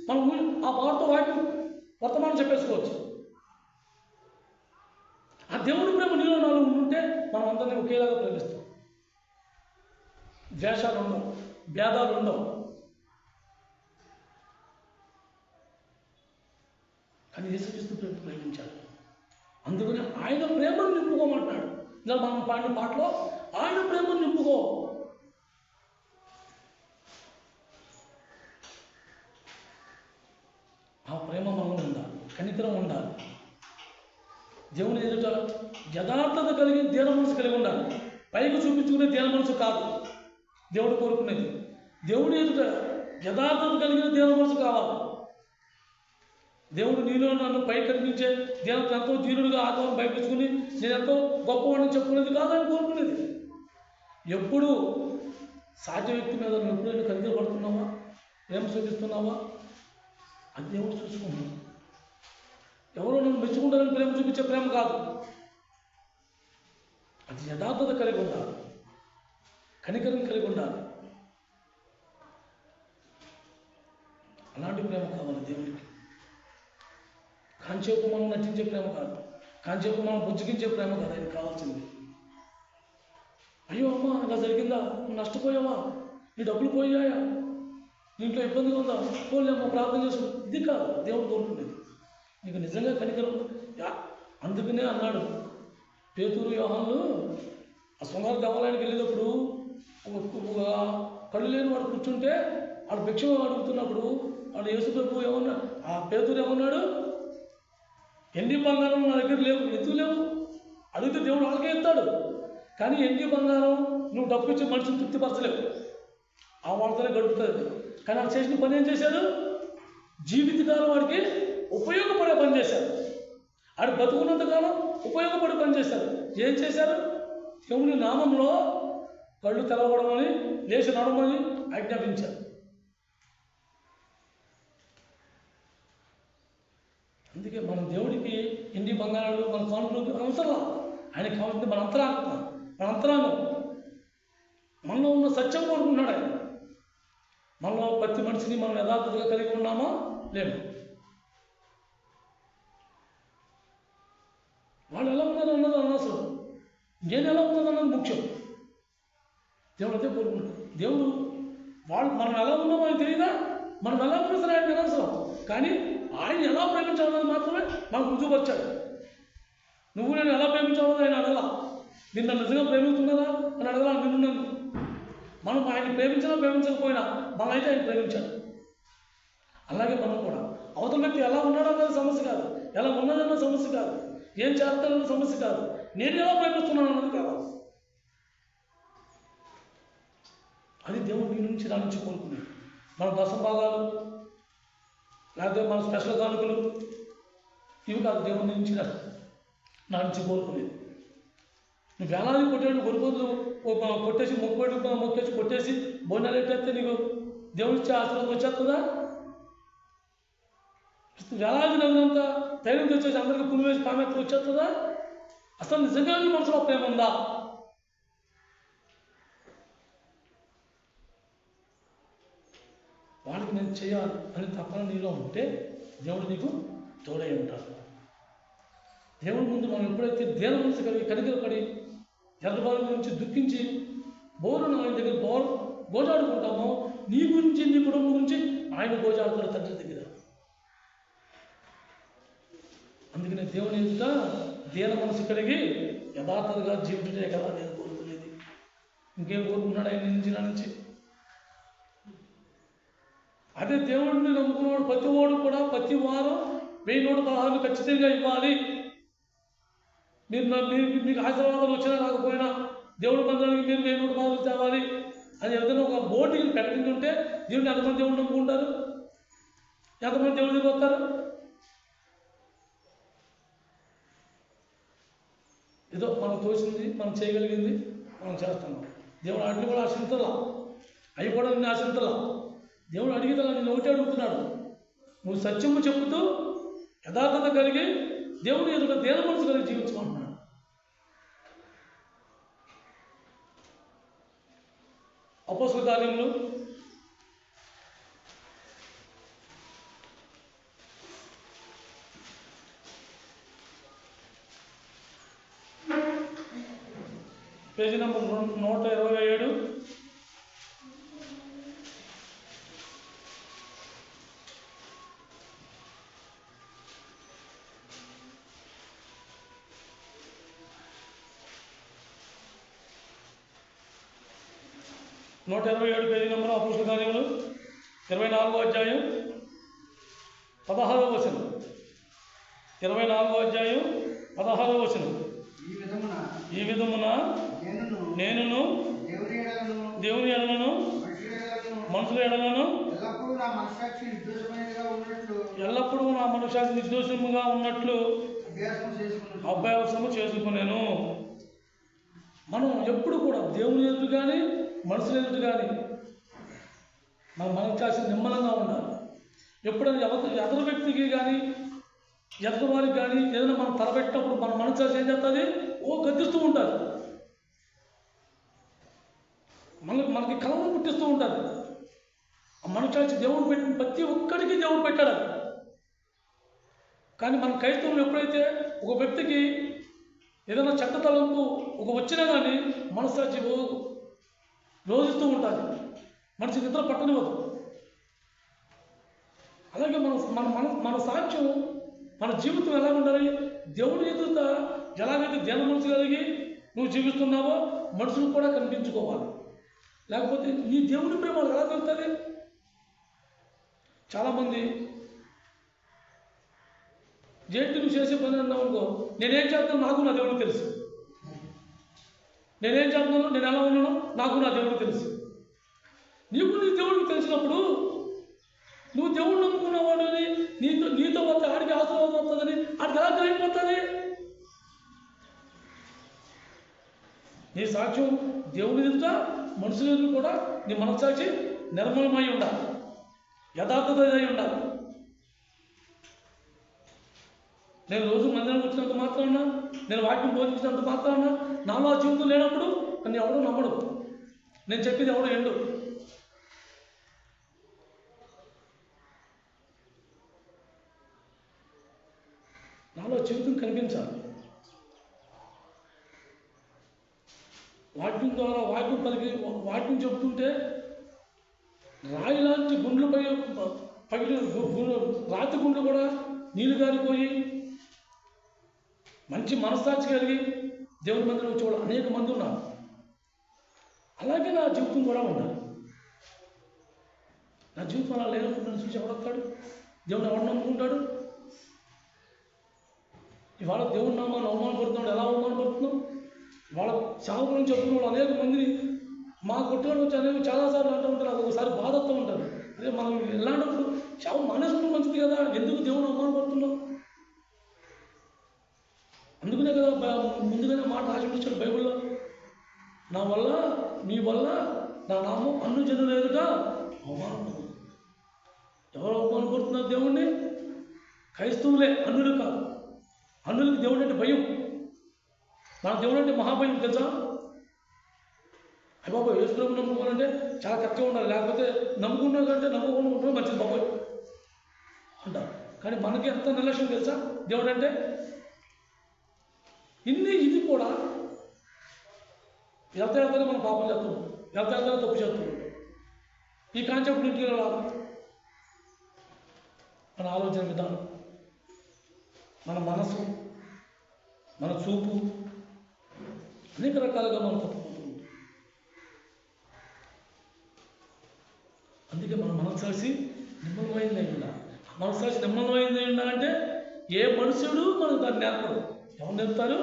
మనం ఆ పాటతో వాక్యం వర్తమానం చెప్పేసుకోవచ్చు. ఆ దేవుడి ప్రేమ నీలో నాలో ఉంటే మనం అందరినీ ఒకేలాగా ప్రేమిస్తాం. ద్వేషాలు ఉండవు, భేదాలు ఉండవు. కానీ యేసుక్రీస్తు ప్రేమించాడు. అందుకని ఆయన ప్రేమను నింపుకోమంటాడు. ఇలా మనం పాడిన పాటలో ఆయన ప్రేమను నింపుకో. ఆ ప్రేమ మనలో ఉండాలి, కనికరం ఉండాలి. దేవుని ఎదుట యథార్థత కలిగి దీన మనసు కలిగి ఉండాలి. పైకి చూపించుకునే దీన మనసు కాదు దేవుడు కోరుకునేది. దేవుని ఎదుట యథార్థత కలిగిన దీన మనసు కావాలి. దేవుడు నీలో నన్ను పై కనిపించే దేవుడు ఎంతో దీనుడుగా ఆత్మను బయపించుకుని నేను ఎంతో గొప్పవాడిని చెప్పుకునేది కాదు అని కోరుకునేది. ఎప్పుడు సాధ్య వ్యక్తి మీద నువ్వు ఎప్పుడైనా కనికర పడుతున్నావా, ప్రేమ చూపిస్తున్నావా? అది దేవుడు చూసుకున్నాడు. ఎవరో నన్ను మెచ్చుకుంటారని ప్రేమ చూపించే ప్రేమ కాదు. అది యథార్థత కలిగి ఉండాలి, కనికరం కలిగి ఉండాలి. అలాంటి ప్రేమ కావాలి దేవుడికి. కాంచేపు మనం నటించే ప్రేమ కాదు, కాంచేపు మనం బుజ్జగించే ప్రేమ కాదు ఆయనకు కావాల్సింది. అయ్యో అమ్మా ఇలా జరిగిందా, నువ్వు నష్టపోయావా, నీ డబ్బులు పోయాయా, నీంట్లో ఇబ్బందిగా ఉందా, పోలేమ్మా ప్రార్థన చేసుకుని, ఇది కాదు దేవుడు కోరుకునేది. నీకు నిజంగా కనికరం. అందుకనే అన్నాడు పేతురు యోహానులు ఆ శృంగార దేవాలయానికి వెళ్ళేటప్పుడు ఒక కళ్ళు లేని వాడు కూర్చుంటే వాడు భిక్ష అడుగుతున్నప్పుడు వాడు యేసుప్రభు ఏమన్నా, ఆ పేతురు ఏమన్నాడు, ఎండి బంగారం నా దగ్గర లేవు, ఎందుకు లేవు? అడిగితే దేవుడు వాళ్ళకే ఇస్తాడు. కానీ ఎండి బంగారం నువ్వు డబ్బు ఇచ్చి మనిషిని తృప్తిపరచలేవు, ఆ వాళ్ళతోనే గడుపుతుంది. కానీ వాళ్ళు చేసిన పని ఏం చేశారు? జీవితకాలం వాడికి ఉపయోగపడే పని చేశారు. ఆడు బతుకున్నంతకాలం ఉపయోగపడే పని చేశారు. ఏం చేశారు? దేవుని నామంలో కళ్ళు తెలవడమని, లేచి నడమని ఆజ్ఞాపించారు. అందుకే మన దేవుడికి ఇండి బంగారాలు మన కానుకలు అవసరం. ఆయనకి కావాల్సింది మన అంతరాత్మ, మన అంతరాంగం. మనలో ఉన్న సత్యం కోరుకుంటున్నాడు ఆయన. మనలో ప్రతి మనిషిని మనం యథార్థతగా కలిగి ఉన్నామా లేదు? వాళ్ళు ఎలా ఉన్నారు అన్నది అనవసరం, నేను ఎలా ఉన్నాను అన్నది ముఖ్యం. దేవుడు అదే కోరుకుంటాడు. దేవుడు మనం ఎలా ఉన్నామో ఆయన తెలియదా? మనం ఎలా ఉన్నా సరే ఆయన అనవసరం. కానీ ఆయన ఎలా ప్రేమించాలన్నది మాత్రమే మనకు రుజువుపరిచాడు. నువ్వు నేను ఎలా ప్రేమించాలని ఆయన అడగలా. నిన్ను నిజంగా ప్రేమిస్తున్నారా అని అడగలా. నిన్ను మనం ఆయన ప్రేమించినా ప్రేమించకపోయినా మనమైతే ఆయన ప్రేమించాడు. అలాగే మనం కూడా అవతల వ్యక్తి ఎలా ఉన్నాడన్నది సమస్య కాదు, ఎలా ఉన్నదన్న సమస్య కాదు, ఏం చేస్తానన్న సమస్య కాదు, నేను ఎలా ప్రేమిస్తున్నాను అన్నది కావాలి. అది దేవుడు నీ నుంచి నా నుంచి కోరుకునేది. మన దశభాగాలు లేకపోతే మన స్పెషల్ కానుకలు ఇవి కాదు దేవుడి నుంచి నా నుంచి కోరుకునేది. నువ్వు వేలాది కొట్టాడు కొనుగోలు కొట్టేసి మొక్కేసి కొట్టేసి బోనాలు ఎట్టేస్తే నీకు దేవుడిచ్చే ఆశీర్వాదం వచ్చేస్తుందా? వేలాది నవ్వునంత ధైర్యం తెచ్చేసి అందరికీ పులి వేసి కామెత్త వచ్చేస్తుందా? అసలు నిజంగా నీ మనసులో ప్రేమ ఉందా? వాళ్ళకి నేను చేయాలి అని తప్పన నీలో ఉంటే దేవుడు నీకు తోడై ఉంటాడు. దేవుడి ముందు మనం ఎప్పుడైతే దేన మనసు కలిగి కనికలు పడి ఎర్రబాల గురించి దుఃఖించి బోరును ఆయన దగ్గర గోజాడుకుంటామో నీ గురించి నీ కుటుంబం గురించి ఆయన గోజాడుతాడు తండ్రి దగ్గర. అందుకనే దేవుని ఎదుట దేన మనసు కలిగి యథార్థంగా జీవించే కదా నేను కోరుకునేది. ఇంకేం కోరుకున్నాడు ఆయన నుంచి నా నుంచి? అదే దేవుడిని నమ్ముకున్నాడు ప్రతి వాడు కూడా ప్రతి వారం 1116 ఖచ్చితంగా ఇవ్వాలి. మీకు ఆశీర్వాదాలు వచ్చినా రాకపోయినా దేవుడి మందిరానికి మీరు 1116 తేవాలి అని ఏదైనా ఒక బోర్డుకి ప్రకటించుంటే దేవుడిని ఎంతమంది దేవుడు నమ్ముకుంటారు? ఎంతమంది దేవుడి దగ్గరికి వస్తారు? ఏదో మనకు తోచింది మనం చేయగలిగింది మనం చేస్తాము. దేవుడు వాటిని కూడా ఆశించలా, అవి కూడా నిన్ను ఆశించలా. దేవుడు అడిగితే నేను ఒకటి అడుగుతున్నాడు, నువ్వు సత్యము చెబుతూ యథార్థత కలిగి దేవుడు ఎదుట దేన మనసు కలిగి జీవించమంటున్నాడు. అపోస్తల కార్యములు 127 పేజీ నెంబర్ అపోస్తల కార్యములు 24వ అధ్యాయం 16వ వచనం. 24వ అధ్యాయం 16వ వచనం. ఈ విధమున నేనును దేవుని ఎడలను మనుషుల ఎడలను ఎల్లప్పుడూ నా మనస్సాక్షి నిర్దోషముగా ఉన్నట్లు అభ్యాసము చేసుకునేను. మనం ఎప్పుడు కూడా దేవుని ఎదురు కానీ మనుషుల ఎదురు కానీ మన మనస్సాక్షి నిమ్మలంగా ఉండాలి. ఎప్పుడైనా ఎదరు వ్యక్తికి కానీ ఎదరు వారికి కానీ ఏదైనా మనం తలపెట్టినప్పుడు మన మనస్సాక్షి ఏం చేస్తుంది? గద్దిస్తూ ఉంటుంది, మనకి కలవరం పుట్టిస్తూ ఉంటుంది. ఆ మనస్సాక్షి దేవుడు పెట్టిన ప్రతి ఒక్కడికి దేవుడు పెట్టాడు. కానీ మన క్రైస్తవులు ఎప్పుడైతే ఒక వ్యక్తికి ఏదైనా చెడ్డ తలంపు వచ్చినా కానీ మనస్సాక్షి రోజిస్తూ ఉంటుంది, మనిషి నిద్ర పట్టనివ్వదు. అలాగే మన సాక్ష్యం మన జీవితం ఎలా ఉండాలి? దేవుడి ఎదుట ఎలాగైతే దేన మనసు కలిగి నువ్వు జీవిస్తున్నావో మనుషులకు కూడా కనిపించుకోవాలి. లేకపోతే నీ దేవుడి ప్రేమ ఎలా తెలుస్తుంది? చాలామంది ఏంటి నువ్వు చేసే పని అన్నావు అనుకో, నేనేం చేస్తాను నాకు నా దేవుడికి తెలుసు, నేనేం చేస్తున్నాను నేను ఎలా ఉన్నానో నాకు నా దేవుడికి తెలుసు. నీకు నీ దేవుడికి తెలిసినప్పుడు నువ్వు దేవుడు నమ్ముకున్నవాడు అని నీతో వస్తే ఆడికి ఆశీర్వాదం వస్తుందని ఆడికి ఎలా గ్రహింపడుతుంది? నీ సాక్ష్యం దేవుని ఎదుట మనుషుల ఎదురు కూడా నీ మనస్సాక్షి నిర్మలమై ఉండాలి, యథార్థత అయి ఉండాలి. నేను రోజు మందిరం వచ్చినంత మాత్రాన, నేను వాక్యం బోధించినంత మాత్రాన నాలో జీవితం లేనప్పుడు నన్ను ఎవడో నమ్మడు, నేను చెప్పేది ఎవడో ఎండు. నాలో జీవితం కనిపించాలి. వాక్యం ద్వారా వాక్యం చెబుతుంటే రాయి లాంటి గుండ్లపై పగిలి రాతి గుండ్లు కూడా నీళ్లు గారిపోయి మంచి మనస్సాక్షి కలిగి దేవుని మందిరం వచ్చేవాళ్ళు అనేక మంది ఉన్నారు. అలాగే నా జీవితం కూడా ఉండాలి. నా జీవితం అలా లేనప్పుడు నన్ను చూసి ఎవడొస్తాడు? దేవుని ఎవడు నమ్ముకుంటాడు? ఇవాళ దేవుని నామాన్ని అవమానపడుతున్నాడు. ఎలా అవమానపడుతున్నాం? వాళ్ళ చావు గురించి చెప్తున్న వాళ్ళు అనేక మందిని మా కుటుంబం వచ్చి అనేవి చాలాసార్లు అంటూ ఉంటారు. అది ఒకసారి బాధతో ఉంటారు. అదే మనం ఎలాంటప్పుడు చావు మానేసుకుంటే మంచిది కదా, ఎందుకు దేవుని అవమానపడుతున్నాం? అందుకనే కదా ముందుగానే మాట ఆశించాడు బైబిల్లో, నా వల్ల నీ వల్ల నా నామం అన్ను జనులు ఎదుట అవమానపడుతుంది. ఎవరు అవమానపడుతున్నారు దేవుణ్ణి? క్రైస్తవులే, అన్నులు కాదు. అన్నులకి దేవుడు అంటే భయం. మన దేవుడు అంటే మహాభయం తెలుసా? అయ్య బాబోయ్, యేసు ప్రభువు నమ్ముకోవాలంటే చాలా కరెక్ట్గా ఉండాలి, లేకపోతే నమ్ముకున్నా కంటే నమ్ముకుండా ఉంటే మంచిది బాబోయ్ అంటారు. కానీ మనకి ఎంత నిర్లక్ష్యం తెలుసా దేవుడు అంటే? ఇది కూడా వెళ్తానే మనం పాపం చేస్తున్నాం, వెళ్తానే తప్పు చేస్తున్నాం. ఈ కాన్సెప్ట్ ఇంటికి రాదు. మన ఆలోచన విధానం, మన మనసు, మన చూపు అనేక రకాలుగా మనం తప్పుకుంటూ ఉంటాం. అందుకే మన మనస్సాక్షి నిమ్మలమైంది అయిందా? మనస్సాక్షి నిమ్మలమైంది అయిందా అంటే ఏ మనుషుడు మనకు దాన్ని నేర్పడు. ఎవరు నేర్పుతారు?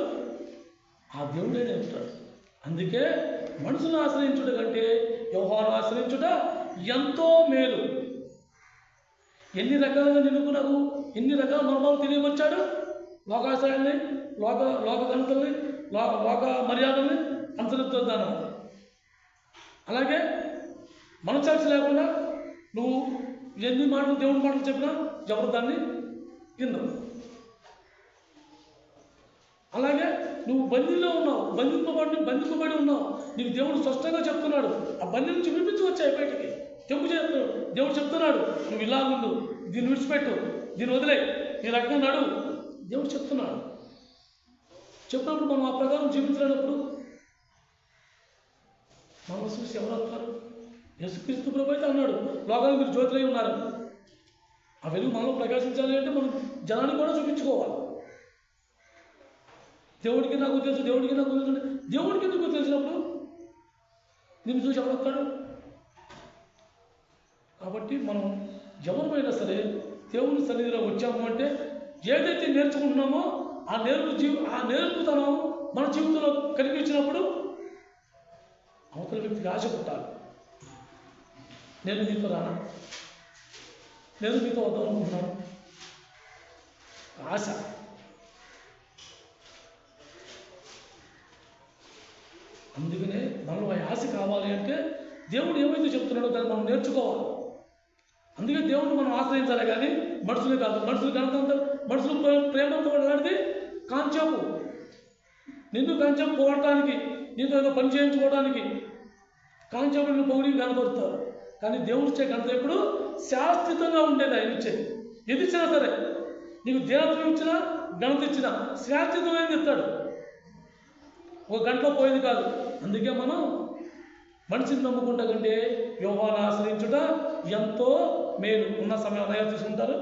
ఆ దేవుడే నేర్పుతాడు. అందుకే మనుషులను ఆశ్రయించుట కంటే యెహోవాను ఆశ్రయించుట ఎంతో మేలు. ఎన్ని రకాలుగా నిలుపునకు ఎన్ని రకాల మర్మాలు తెలియవచ్చాడు? లోకాశ్రయాన్ని, లోక గణతల్ని, లోక మర్యాదల్ని అనుసరిద్దాను. అలాగే మనసాక్షి లేకుండా నువ్వు ఎన్ని మాటలు దేవుని మాటలు చెప్పినా ఎవరు దాన్ని వినరు. అలాగే నువ్వు బందీలో ఉన్నావు, బంధింపబడి ఉన్నావు, నీకు దేవుడు స్పష్టంగా చెప్తున్నాడు. ఆ బందీ నుంచి వినిపించవచ్చాయి బయటికి, దేవుడు చెప్తున్నాడు, నువ్వు ఇలా ఉండు, దీన్ని విడిచిపెట్టు, దీన్ని వదిలే, నీ రకంగా నడు, దేవుడు చెప్తున్నాడు. చెప్పినప్పుడు మనం ఆ ప్రకారం జీవించలేనప్పుడు మనం చూసి ఎవరు వస్తారు? యేసుక్రీస్తు ప్రభు అయితే అన్నాడు, లోకానికి మీరు జ్యోతులై ఉన్నారు. ఆ వెలుగు మనలో ప్రకాశించాలి అంటే మనం జనాన్ని కూడా చూపించుకోవాలి. దేవుడికి నాకు తెలుసు, దేవుడికి ఎందుకు తెలిసినప్పుడు నిన్ను చూసి ఎవరు వస్తాడు? కాబట్టి మనం ఎవరిమైనా సరే దేవుని సన్నిధిలో వచ్చాము అంటే ఏదైతే నేర్చుకుంటున్నామో ఆ నేర్పుతనం మన జీవితంలో కనిపించినప్పుడు అవతల వ్యక్తికి ఆశ పుట్టాలి. నేను నీతో రానా, నేను నీతో వద్దాం అనుకుంటున్నాను, ఆశ. అందుకనే మనలో ఆ ఆశ కావాలి అంటే దేవుడు ఏమైతే చెప్తున్నాడో దాన్ని మనం నేర్చుకోవాలి. అందుకే దేవుడిని మనం ఆశ్రయించాలి, కానీ మనుషులే కాదు. మనుషులు గణతంతో, మనుషులు ప్రేమతో అలాంటిది కాంచెపు, నిన్ను కాంచెపు పోవటానికి, నీతో ఏదో పని చేయించుకోవడానికి కాంచెపు నిన్ను పొగిడి కనపరుస్తారు. కానీ దేవుడు ఇచ్చే ఘనత ఎప్పుడు శాశ్వతంగా ఉండేది. ఆయన ఇచ్చేది ఏది ఇచ్చినా సరే, నీకు దేవత్వం ఇచ్చినా ఘనత ఇచ్చినా శాశ్వతమైనది ఇస్తాడు, ఒక గంటలో పోయేది కాదు. అందుకే మనం మనిషిని నమ్ముకుంటా కంటే యెహోవాను ఆశ్రయించుట ఎంతో మేలు. ఉన్న సమయం తీసుకుంటారు.